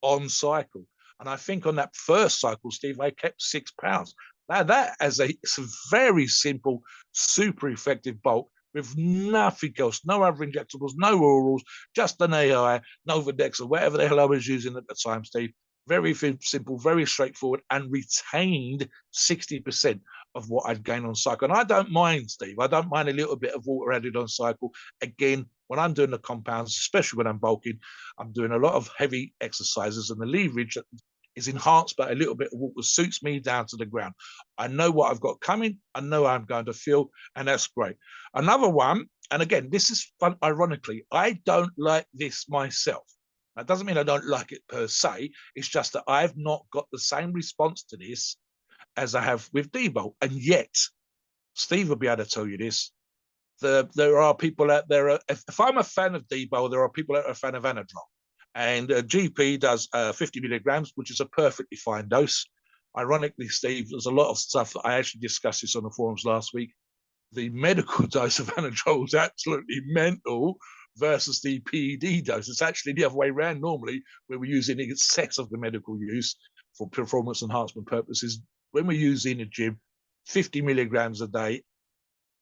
on cycle. And I think on that first cycle, Steve, I kept 6 pounds. Now that it's a very simple, super effective bulk with nothing else, no other injectables, no orals, just an AI, Novadex, or whatever the hell I was using at the time, Steve. Very simple, very straightforward, and retained 60% of what I'd gained on cycle. And I don't mind, Steve. I don't mind a little bit of water added on cycle. Again, when I'm doing the compounds, especially when I'm bulking, I'm doing a lot of heavy exercises, and the leverage is enhanced by a little bit of water suits me down to the ground. I know what I've got coming. I know how I'm going to feel, and that's great. Another one, and again, this is fun. Ironically, I don't like this myself. That doesn't mean I don't like it per se. It's just that I've not got the same response to this as I have with Debo. And yet, Steve will be able to tell you this. There are people out there. If I'm a fan of Debo, there are people that are a fan of Anadrol. And GP does 50 milligrams, which is a perfectly fine dose. Ironically, Steve, there's a lot of stuff that I actually discussed this on the forums last week. The medical dose of Anadrol is absolutely mental versus the PED dose. It's actually the other way around normally, where we're using in excess of the medical use for performance enhancement purposes. When we're using a gym, 50 milligrams a day,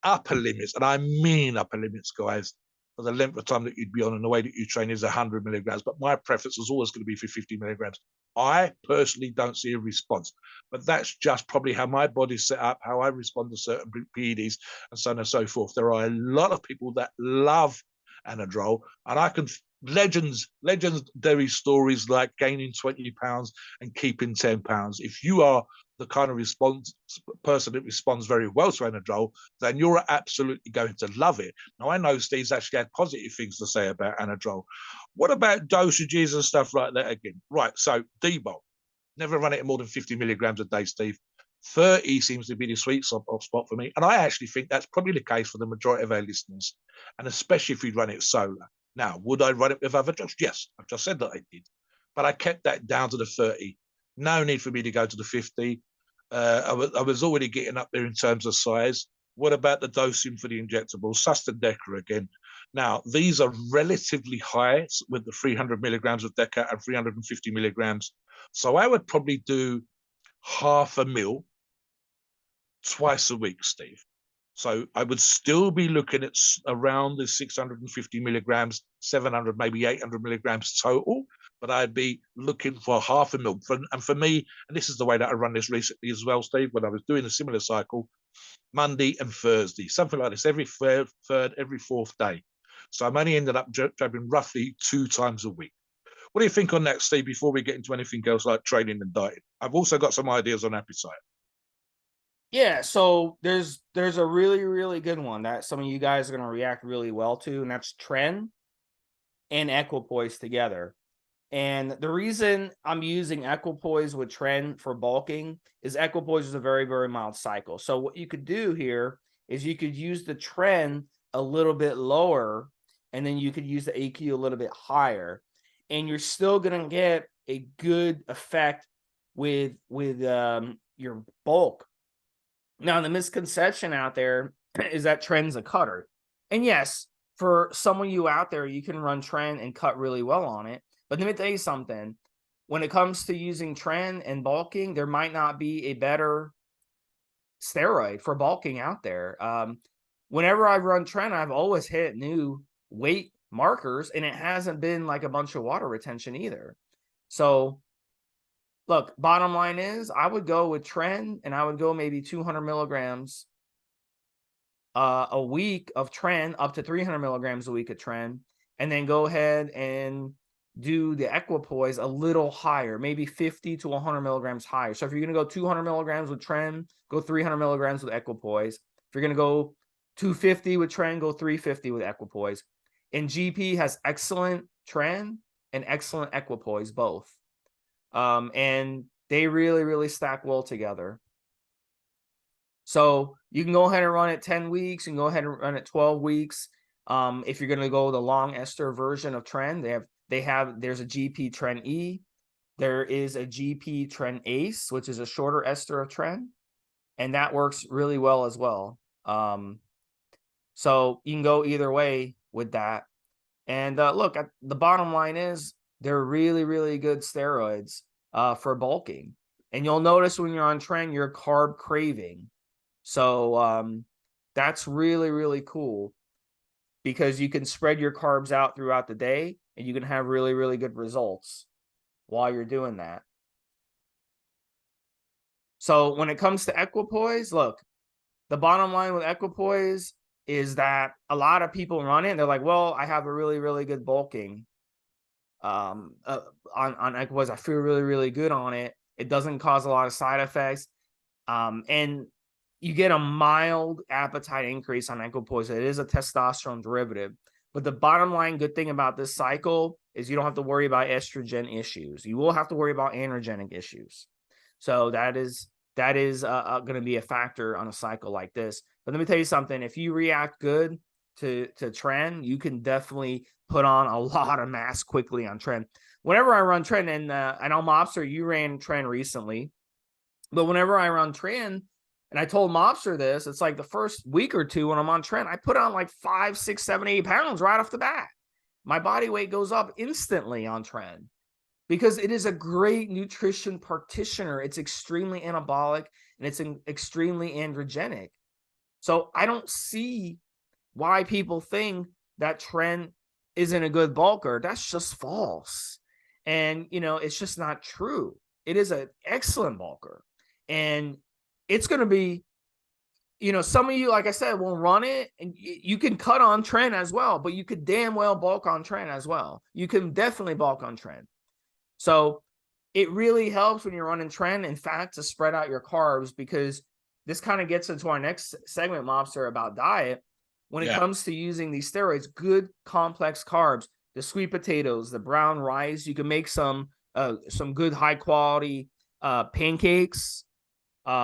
upper limits, and I mean upper limits, guys, for the length of time that you'd be on and the way that you train is 100 milligrams. But my preference is always going to be for 50 milligrams. I personally don't see a response, but that's just probably how my body's set up, how I respond to certain PEDs, and so on and so forth. There are a lot of people that love Anadrol, and I can legendary stories like gaining 20 pounds and keeping 10 pounds. If you are the kind of person that responds very well to Anadrol, then you're absolutely going to love it. Now, I know Steve's actually had positive things to say about Anadrol. What about dosages and stuff like that again? Right, so Debo, never run it at more than 50 milligrams a day, Steve. 30 seems to be the sweet spot for me. And I actually think that's probably the case for the majority of our listeners, and especially if we run it solo. Now, would I run it with other drugs? Yes, I've just said that I did. But I kept that down to the 30. No need for me to go to the 50. I was already getting up there in terms of size. What about the dosing for the injectables? Susten Deca again. Now, these are relatively high with the 300 milligrams of Deca and 350 milligrams. So I would probably do half a mil twice a week, Steve. So I would still be looking at around the 650 milligrams, 700, maybe 800 milligrams total, but I'd be looking for half a mil. And for me, and this is the way that I run this recently as well, Steve, when I was doing a similar cycle, Monday and Thursday, something like this, every third, every fourth day. So I'm only ended up jabbing roughly 2 times a week. What do you think on that, Steve, before we get into anything else like training and dieting? I've also got some ideas on appetite. Yeah, so there's a really good one that some of you guys are going to react really well to, and that's Tren and Equipoise together. And the reason I'm using Equipoise with Tren for bulking is Equipoise is a very mild cycle. So what you could do here is you could use the Tren a little bit lower, and then you could use the AQ a little bit higher, and you're still going to get a good effect with your bulk. Now, the misconception out there is that Tren's a cutter. And yes, for some of you out there, you can run Tren and cut really well on it. But let me tell you something. When it comes to using Tren and bulking, there might not be a better steroid for bulking out there. Whenever I run Tren, I've always hit new weight markers, and it hasn't been like a bunch of water retention either. So look, bottom line is I would go with Tren, and I would go maybe 200 milligrams a week of Tren, up to 300 milligrams a week of Tren, and then go ahead and do the equipoise a little higher, maybe 50 to 100 milligrams higher. So if you're going to go 200 milligrams with Tren, go 300 milligrams with equipoise. If you're going to go 250 with Tren, go 350 with equipoise. And GP has excellent Tren and excellent equipoise, both. And they really, really stack well together. So you can go ahead and run it 10 weeks and go ahead and run it 12 weeks. If you're going to go the long ester version of Tren, there's a GP Tren E. There is a GP Tren Ace, which is a shorter ester of Tren, and that works really well as well. So you can go either way with that. And look, the bottom line is they're really, really good steroids for bulking. And you'll notice when you're on Tren, you're carb craving. So that's really, really cool, because you can spread your carbs out throughout the day and you can have really, really good results while you're doing that. So when it comes to equipoise, look, the bottom line with equipoise is that a lot of people run it and they're like, well, I have a really, really good bulking on equipoise. I feel really, really good on it. It doesn't cause a lot of side effects. And you get a mild appetite increase on equipoise. It is a testosterone derivative. But the bottom line good thing about this cycle is you don't have to worry about estrogen issues. You will have to worry about androgenic issues. So that is going to be a factor on a cycle like this. But let me tell you something. If you react good to Tren, you can definitely put on a lot of mass quickly on Tren. Whenever I run Tren, and I know Mobster, you ran Tren recently, but whenever I run Tren, and I told Mobster this, it's like the first week or two when I'm on Tren, I put on like 5, 6, 7, 8 pounds right off the bat. My body weight goes up instantly on Tren because it is a great nutrition partitioner. It's extremely anabolic and it's extremely androgenic. So I don't see why people think that Tren isn't a good bulker. That's just false. And, it's just not true. It is an excellent bulker. And it's going to be, some of you, like I said, will run it, and you can cut on Tren as well, but you could damn well bulk on Tren as well. You can definitely bulk on Tren. So it really helps when you're running Tren, in fact, to spread out your carbs, because this kind of gets into our next segment, Mobster, about diet. When it comes to using these steroids, good complex carbs, the sweet potatoes, the brown rice, you can make some good high quality pancakes. What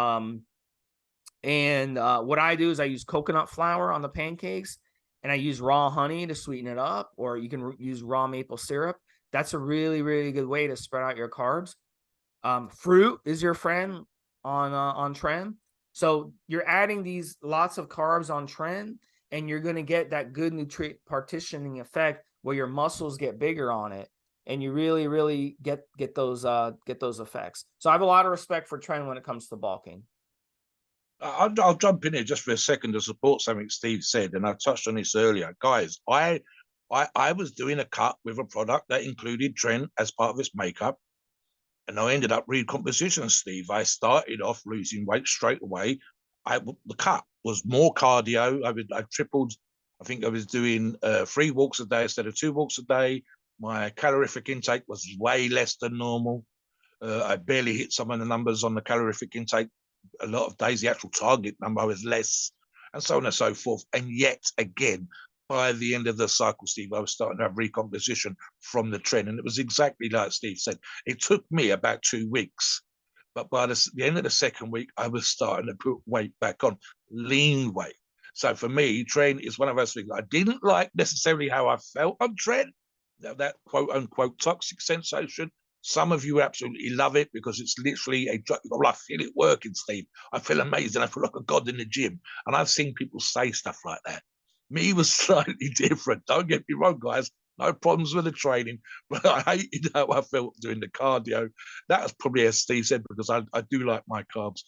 I do is I use coconut flour on the pancakes, and I use raw honey to sweeten it up, or you can use raw maple syrup. That's a really, really good way to spread out your carbs. Fruit is your friend on Tren. So you're adding these lots of carbs on Tren, and you're going to get that good nutrient partitioning effect where your muscles get bigger on it, and you really, really get those effects. So I have a lot of respect for Tren when it comes to bulking. I'll jump in here just for a second to support something Steve said, and I touched on this earlier. Guys, I was doing a cut with a product that included Tren as part of its makeup, and I ended up recomposition, Steve. I started off losing weight straight away. The cut was more cardio. I tripled. I think I was doing 3 walks a day instead of 2 walks a day. My calorific intake was way less than normal. I barely hit some of the numbers on the calorific intake. A lot of days, the actual target number was less, and so on and so forth. And yet again, by the end of the cycle, Steve, I was starting to have recomposition from the Tren. And it was exactly like Steve said. It took me about 2 weeks. But by the end of the second week, I was starting to put weight back on, lean weight. So for me, Tren is one of those things. I didn't like necessarily how I felt on Tren, that quote unquote toxic sensation. Some of you absolutely love it because it's literally a drug. Well, I feel it working, Steve. I feel amazing. I feel like a god in the gym. And I've seen people say stuff like that. Me was slightly different. Don't get me wrong, guys. No problems with the training, but I hated how I felt doing the cardio. That was probably, as Steve said, because I do like my carbs.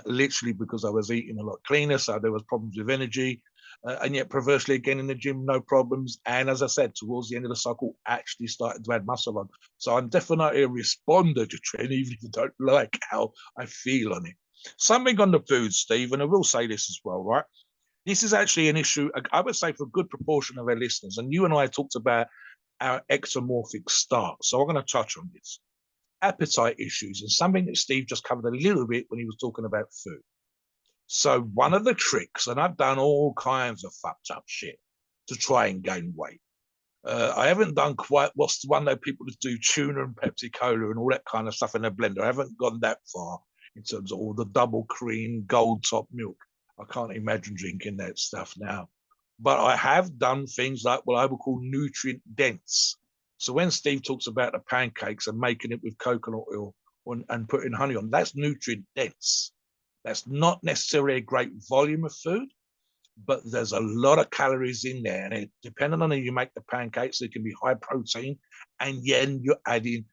literally because I was eating a lot cleaner, so there was problems with energy. And yet perversely again in the gym, no problems. And as I said, towards the end of the cycle, actually started to add muscle on. So I'm definitely a responder to training, even if I don't like how I feel on it. Something on the food, Steve, and I will say this as well, right? This is actually an issue, I would say, for a good proportion of our listeners. And you and I talked about our ectomorphic start. So I'm going to touch on this. Appetite issues, and something that Steve just covered a little bit when he was talking about food. So one of the tricks, and I've done all kinds of fucked up shit to try and gain weight. I haven't done quite what's the one that people just do tuna and Pepsi Cola and all that kind of stuff in a blender. I haven't gone that far in terms of all the double cream, gold top milk. I can't imagine drinking that stuff now. But I have done things like what I would call nutrient dense. So when Steve talks about the pancakes and making it with coconut oil and putting honey on, that's nutrient dense. That's not necessarily a great volume of food, but there's a lot of calories in there. And it, depending on how you make the pancakes, it can be high protein. And then you're adding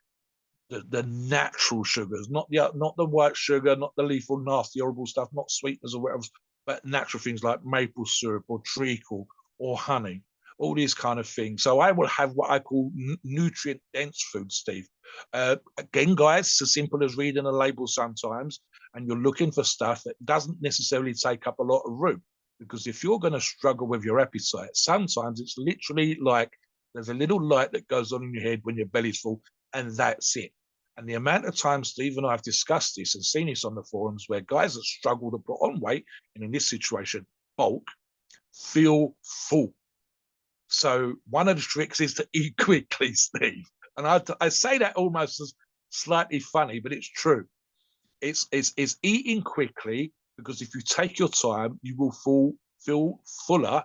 the natural sugars, not the white sugar, not the lethal, nasty, horrible stuff, not sweeteners or whatever, but natural things like maple syrup or treacle or honey, all these kind of things. So I will have what I call nutrient dense food, Steve. Again, guys, it's as simple as reading a label sometimes, and you're looking for stuff that doesn't necessarily take up a lot of room. Because if you're going to struggle with your appetite, sometimes it's literally like there's a little light that goes on in your head when your belly's full, and that's it. And the amount of times Steve and I have discussed this and seen this on the forums where guys that struggle to put on weight, and in this situation, bulk, feel full. So one of the tricks is to eat quickly, Steve. And I say that almost as slightly funny, but it's true. It's eating quickly, because if you take your time, you will feel fuller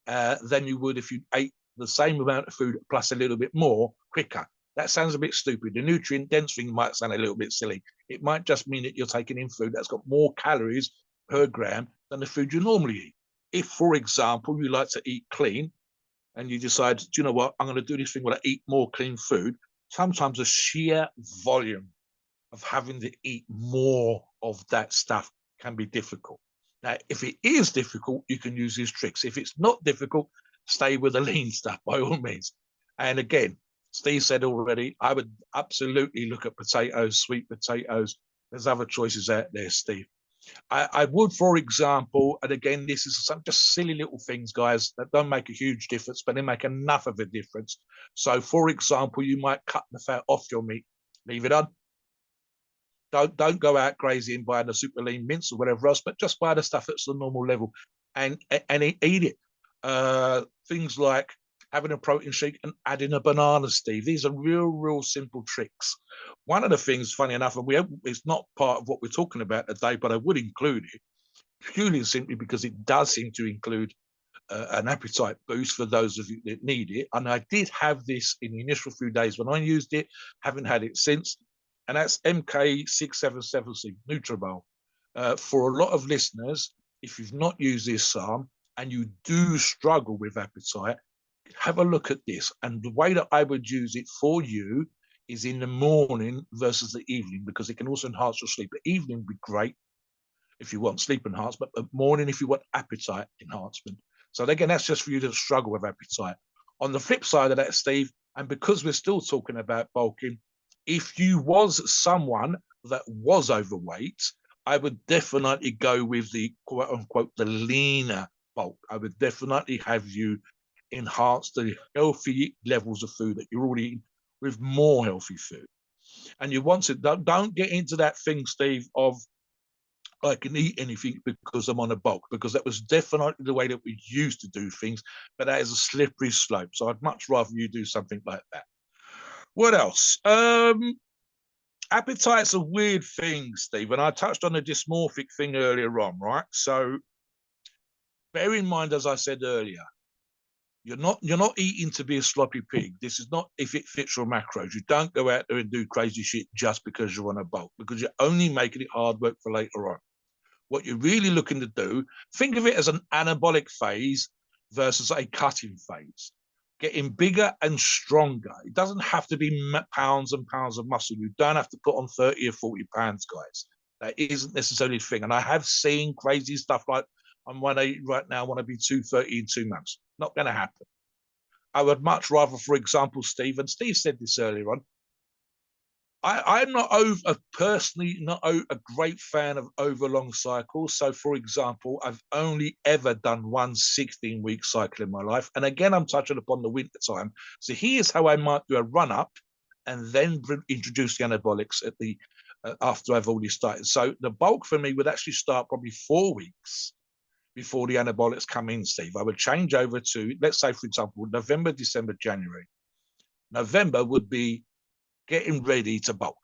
than you would if you ate the same amount of food plus a little bit more quicker. That sounds a bit stupid. The nutrient dense thing might sound a little bit silly. It might just mean that you're taking in food that's got more calories per gram than the food you normally eat. If, for example, you like to eat clean and you decide, do you know what, I'm going to do this thing where I eat more clean food, sometimes the sheer volume of having to eat more of that stuff can be difficult. Now, if it is difficult, you can use these tricks. If it's not difficult, stay with the lean stuff by all means. And again, Steve said already, I would absolutely look at potatoes, sweet potatoes. There's other choices out there, Steve. I would, for example, and again, this is some just silly little things, guys, that don't make a huge difference, but they make enough of a difference. So, for example, you might cut the fat off your meat, leave it on. Don't go out crazy and buy the super lean mince or whatever else, but just buy the stuff that's the normal level and eat it. Things like having a protein shake and adding a banana, Steve. These are real simple tricks. One of the things, funny enough, and it's not part of what we're talking about today, but I would include it purely and simply because it does seem to include an appetite boost for those of you that need it. And I did have this in the initial few days when I used it, haven't had it since. And that's MK677C, Nutribol. For a lot of listeners, if you've not used this and you do struggle with appetite, have a look at this. And the way that I would use it for you is in the morning versus the evening, because it can also enhance your sleep. The evening would be great if you want sleep enhancement, but morning if you want appetite enhancement. So again, that's just for you to struggle with appetite. On the flip side of that, Steve, and because we're still talking about bulking, if you was someone that was overweight, I would definitely go with the quote unquote the leaner bulk. I would definitely have you enhance the healthy levels of food that you're already eating with more healthy food. And you want to don't get into that thing, Steve, of I can eat anything because I'm on a bulk, because that was definitely the way that we used to do things, but that is a slippery slope. So I'd much rather you do something like that. What else? Appetite's a weird thing, Steve, and I touched on the dysmorphic thing earlier on, right? So bear in mind, as I said earlier, you're not eating to be a sloppy pig. This is not if it fits your macros. You don't go out there and do crazy shit just because you're on a bulk, because you're only making it hard work for later on. What you're really looking to do, think of it as an anabolic phase versus a cutting phase. Getting bigger and stronger. It doesn't have to be pounds and pounds of muscle. You don't have to put on 30 or 40 pounds, guys. That isn't necessarily the thing. And I have seen crazy stuff like I'm 180 right now, I want to be 230 in 2 months. Not going to happen. I would much rather, for example, Steve, and Steve said this earlier on, I'm not personally not a great fan of overlong cycles. So, for example, I've only ever done one 16-week cycle in my life. And again, I'm touching upon the winter time. So here's how I might do a run up and then introduce the anabolics at the after I've already started. So the bulk for me would actually start probably 4 weeks before the anabolics come in, Steve. I would change over to, let's say, for example, November, December, January. November would be getting ready to bulk.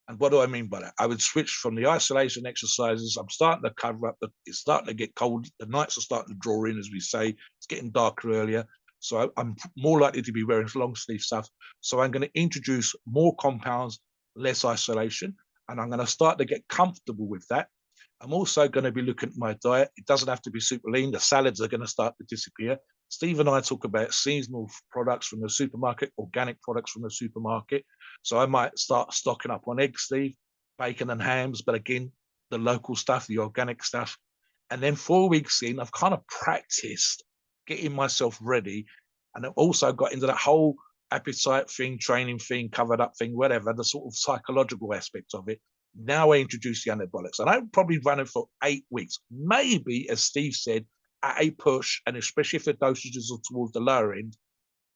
And what do I mean by that? I would switch from the isolation exercises. I'm starting to cover up. It's starting to get cold. The nights are starting to draw in, as we say. It's getting darker earlier. So I'm more likely to be wearing long sleeve stuff. So I'm going to introduce more compounds, less isolation, and I'm going to start to get comfortable with that. I'm also going to be looking at my diet. It doesn't have to be super lean. The salads are going to start to disappear. Steve and I talk about seasonal products from the supermarket, organic products from the supermarket. So I might start stocking up on eggs, Steve, bacon and hams, but again, the local stuff, the organic stuff. And then 4 weeks in, I've kind of practiced getting myself ready. And I've also got into that whole appetite thing, training thing, covered up thing, whatever, the sort of psychological aspect of it. Now I introduce the anabolics. And I'm probably running for 8 weeks. Maybe, as Steve said, at a push, and especially if the dosages are towards the lower end,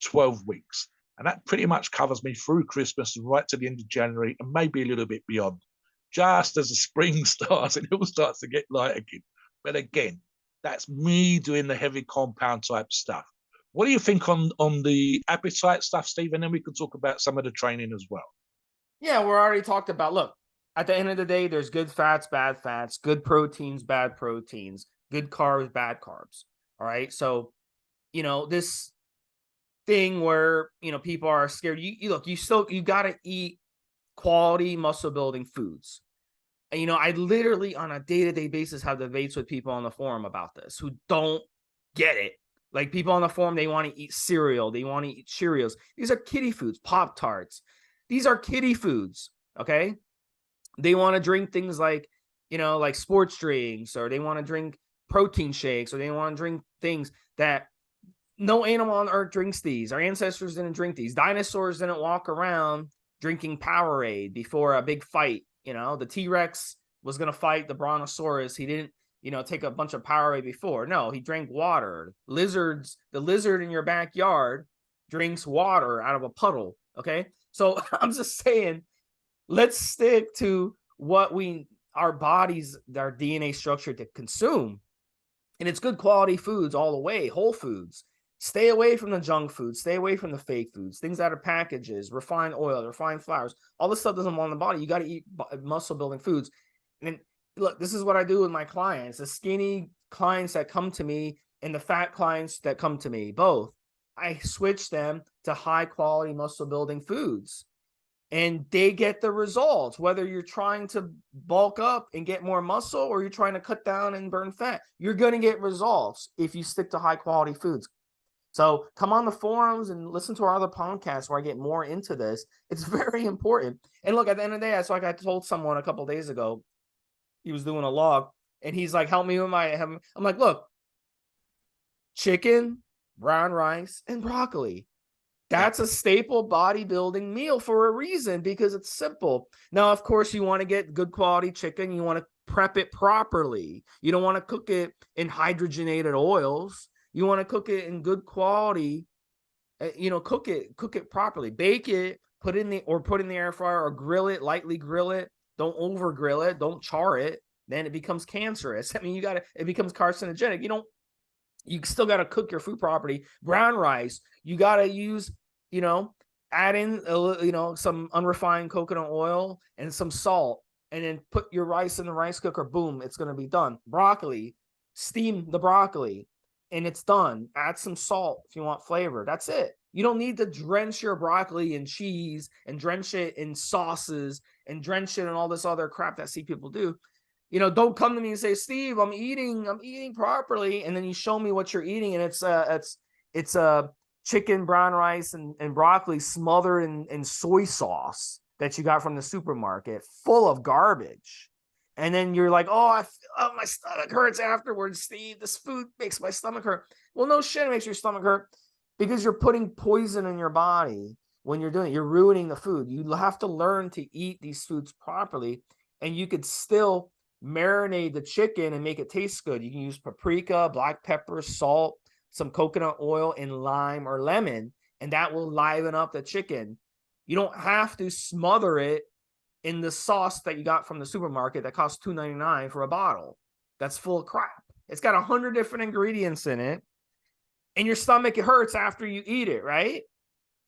12 weeks. And that pretty much covers me through Christmas and right to the end of January and maybe a little bit beyond. Just as the spring starts and it all starts to get light again. But again, that's me doing the heavy compound type stuff. What do you think on the appetite stuff, Steve? And then we can talk about some of the training as well. Yeah, we're already talked about. Look, at the end of the day, there's good fats, bad fats, good proteins, bad proteins, good carbs, bad carbs. All right. So, this thing where, people are scared. You look, you got to eat quality muscle building foods. And, I literally on a day-to-day basis have debates with people on the forum about this who don't get it. Like people on the forum, they want to eat cereal. They want to eat Cheerios. These are kiddie foods, Pop-Tarts. These are kiddie foods. Okay. They want to drink things like, like sports drinks, or they want to drink protein shakes, or they want to drink things that no animal on earth drinks these. Our ancestors didn't drink these. Dinosaurs didn't walk around drinking Powerade before a big fight. The T-Rex was going to fight the Brontosaurus. He didn't, take a bunch of Powerade before. No, he drank water. The lizard in your backyard drinks water out of a puddle. Okay. So I'm just saying, let's stick to what our bodies, our DNA structure to consume. And it's good quality foods all the way, whole foods. Stay away from the junk food. Stay away from the fake foods, things that are packages, refined oil, refined flours. All this stuff doesn't belong in the body. You got to eat muscle building foods. And look, this is what I do with my clients, the skinny clients that come to me and the fat clients that come to me, both. I switch them to high quality muscle building foods. And they get the results, whether you're trying to bulk up and get more muscle or you're trying to cut down and burn fat. You're going to get results if you stick to high quality foods. So come on the forums and listen to our other podcasts where I get more into this. It's very important. And look, at the end of the day, that's like I told someone a couple of days ago, he was doing a log and he's like, help me with I'm like, look, chicken, brown rice, and broccoli. That's a staple bodybuilding meal for a reason, because it's simple. Now, of course, you want to get good quality chicken. You want to prep it properly. You don't want to cook it in hydrogenated oils. You want to cook it in good quality. Cook it properly. Bake it, put it in the air fryer, or grill it, lightly grill it. Don't over grill it. Don't char it. Then it becomes cancerous. I mean, it becomes carcinogenic. You still got to cook your food properly. Brown rice, you got to use, add in, some unrefined coconut oil and some salt, and then put your rice in the rice cooker. Boom, it's going to be done. Broccoli, steam the broccoli, and it's done. Add some salt if you want flavor. That's it. You don't need to drench your broccoli in cheese and drench it in sauces and drench it in all this other crap that I see people do. Don't come to me and say, Steve, I'm eating properly. And then you show me what you're eating. And it's chicken, brown rice, and broccoli smothered in soy sauce that you got from the supermarket, full of garbage. And then you're like, oh, my stomach hurts afterwards, Steve. This food makes my stomach hurt. Well, no shit, it makes your stomach hurt because you're putting poison in your body when you're doing it. You're ruining the food. You have to learn to eat these foods properly, and you could still marinate the chicken and make it taste good. You can use paprika, black pepper, salt, some coconut oil, and lime or lemon, and that will liven up the chicken. You don't have to smother it in the sauce that you got from the supermarket that costs $2.99 for a bottle. That's full of crap. It's got 100 different ingredients in it, and your stomach hurts after you eat it, right?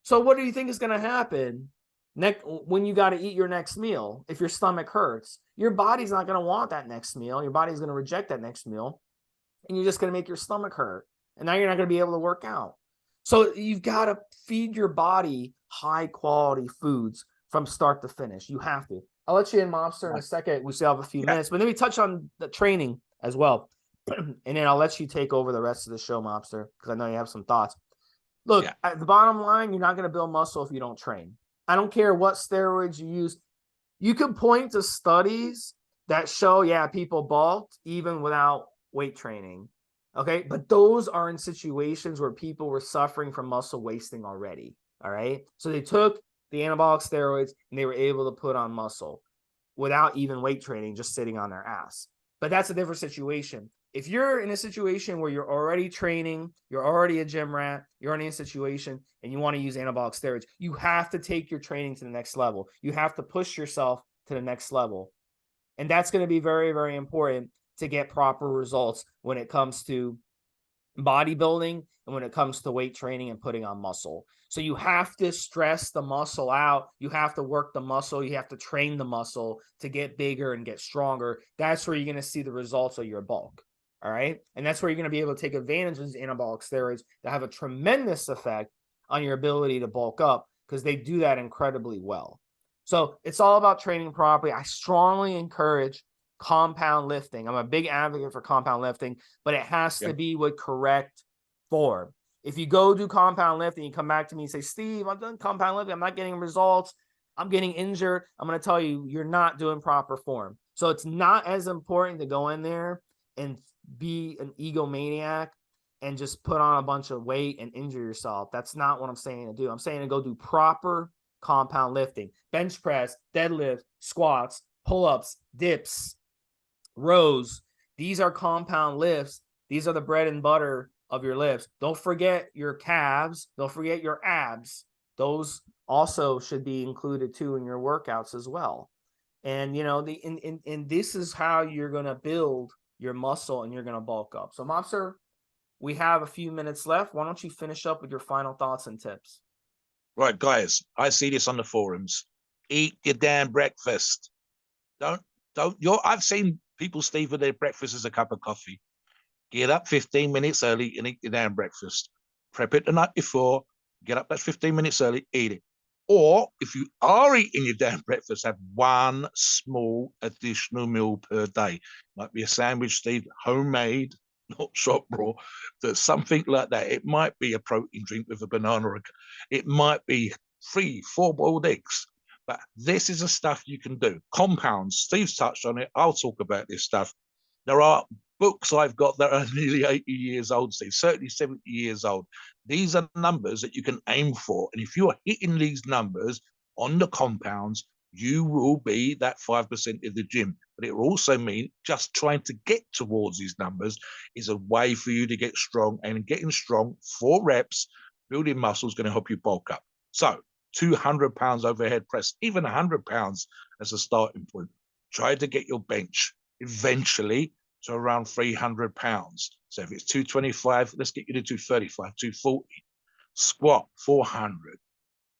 So what do you think is going to happen when you got to eat your next meal? If your stomach hurts, your body's not going to want that next meal. Your body's going to reject that next meal, and you're just going to make your stomach hurt. And now you're not going to be able to work out. So you've got to feed your body high quality foods from start to finish. You have to. I'll let you in, Mobster, in a second. We still have a few minutes, but let me touch on the training as well. And then I'll let you take over the rest of the show, Mobster, because I know you have some thoughts. Look, at the bottom line, you're not going to build muscle if you don't train. I don't care what steroids you use. You can point to studies that show, people bulked even without weight training. Okay. But those are in situations where people were suffering from muscle wasting already. All right. So they took the anabolic steroids and they were able to put on muscle without even weight training, just sitting on their ass. But that's a different situation. If you're in a situation where you're already training, you're already a gym rat, you're already in a situation and you want to use anabolic steroids, you have to take your training to the next level. You have to push yourself to the next level. And that's going to be very, very important to get proper results when it comes to bodybuilding and when it comes to weight training and putting on muscle. So you have to stress the muscle out. You have to work the muscle. You have to train the muscle to get bigger and get stronger. That's where you're going to see the results of your bulk. All right. And that's where you're going to be able to take advantage of anabolic steroids that have a tremendous effect on your ability to bulk up because they do that incredibly well. So it's all about training properly. I strongly encourage compound lifting. I'm a big advocate for compound lifting, but it has to be with correct form. If you go do compound lifting, you come back to me and say, Steve, I've done compound lifting. I'm not getting results. I'm getting injured. I'm going to tell you, you're not doing proper form. So it's not as important to go in there and be an egomaniac and just put on a bunch of weight and injure yourself. That's not what I'm saying to do. I'm saying to go do proper compound lifting, bench press, deadlift, squats, pull-ups, dips, rows. These are compound lifts. These are the bread and butter of your lifts. Don't forget your calves. Don't forget your abs. Those also should be included too in your workouts as well. And and this is how you're going to build your muscle and you're going to bulk up. So Mobster, we have a few minutes left. Why don't you finish up with your final thoughts and tips? Right, guys, I see this on the forums. Eat your damn breakfast. I've seen people, Steve, with their breakfast as a cup of coffee. Get up 15 minutes early and eat your damn breakfast. Prep it the night before. Get up that 15 minutes early, eat it. Or if you are eating your damn breakfast, have one small additional meal per day. Might be a sandwich, Steve, homemade, not shop raw. There's something like that. It might be a protein drink with a banana. It might be 3-4 boiled eggs. But this is the stuff you can do. Compounds, Steve's touched on it. I'll talk about this stuff. There are books I've got that are nearly 80 years old, Steve, certainly 70 years old. These are numbers that you can aim for. And if you are hitting these numbers on the compounds, you will be that 5% of the gym. But it will also mean just trying to get towards these numbers is a way for you to get strong, and getting strong 4 reps, building muscle is going to help you bulk up. So 200 pounds overhead press, even 100 pounds as a starting point. Try to get your bench eventually to around 300 pounds. So if it's 225, let's get you to 235, 240. Squat, 400.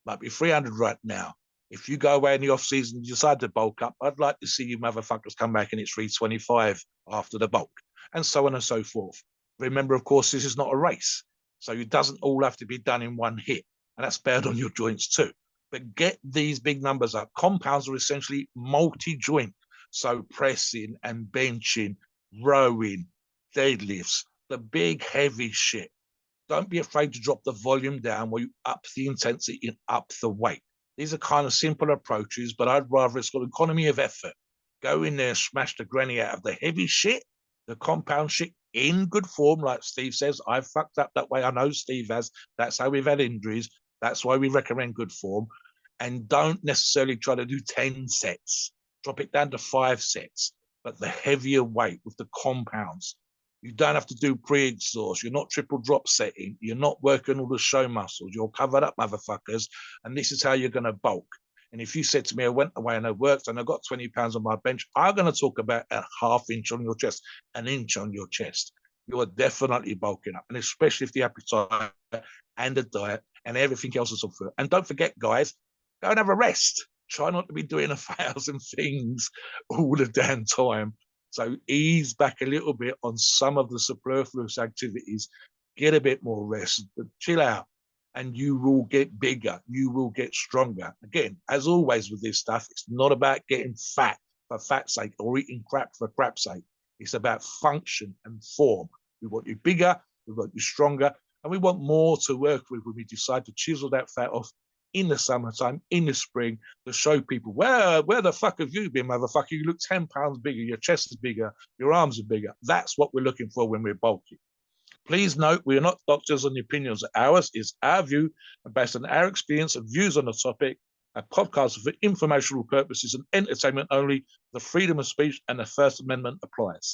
Might be 300 right now. If you go away in the off season and decide to bulk up, I'd like to see you motherfuckers come back and it's 325 after the bulk, and so on and so forth. Remember, of course, this is not a race. So it doesn't all have to be done in one hit. And that's bad on your joints too. But get these big numbers up. Compounds are essentially multi-joint. So pressing and benching, rowing, deadlifts, the big heavy shit. Don't be afraid to drop the volume down where you up the intensity and up the weight. These are kind of simple approaches, but I'd rather it's got economy of effort. Go in there, smash the granny out of the heavy shit, the compound shit in good form, like Steve says. I've fucked up that way. I know Steve has. That's how we've had injuries. That's why we recommend good form. And don't necessarily try to do 10 sets. Drop it down to 5 sets, but the heavier weight with the compounds. You don't have to do pre-exhaust. You're not triple drop setting. You're not working all the show muscles. You're covered up, motherfuckers. And this is how you're going to bulk. And if you said to me, I went away and I worked and I got 20 pounds on my bench, I'm going to talk about a ½ inch on your chest, an inch on your chest. You are definitely bulking up. And especially if the appetite and the diet and everything else is on foot. And don't forget, guys, go and have a rest. Try not to be doing 1,000 things all the damn time. So ease back a little bit on some of the superfluous activities. Get a bit more rest, but chill out. And you will get bigger. You will get stronger. Again, as always with this stuff, it's not about getting fat for fat's sake or eating crap for crap's sake. It's about function and form. We want you bigger, we want you stronger, and we want more to work with when we decide to chisel that fat off in the summertime, in the spring, to show people, where the fuck have you been, motherfucker? You look 10 pounds bigger, your chest is bigger, your arms are bigger. That's what we're looking for when we're bulky. Please note, we are not doctors and opinions. Ours is our view and based on our experience and views on the topic. A podcast for informational purposes and entertainment only. The freedom of speech and the First Amendment applies.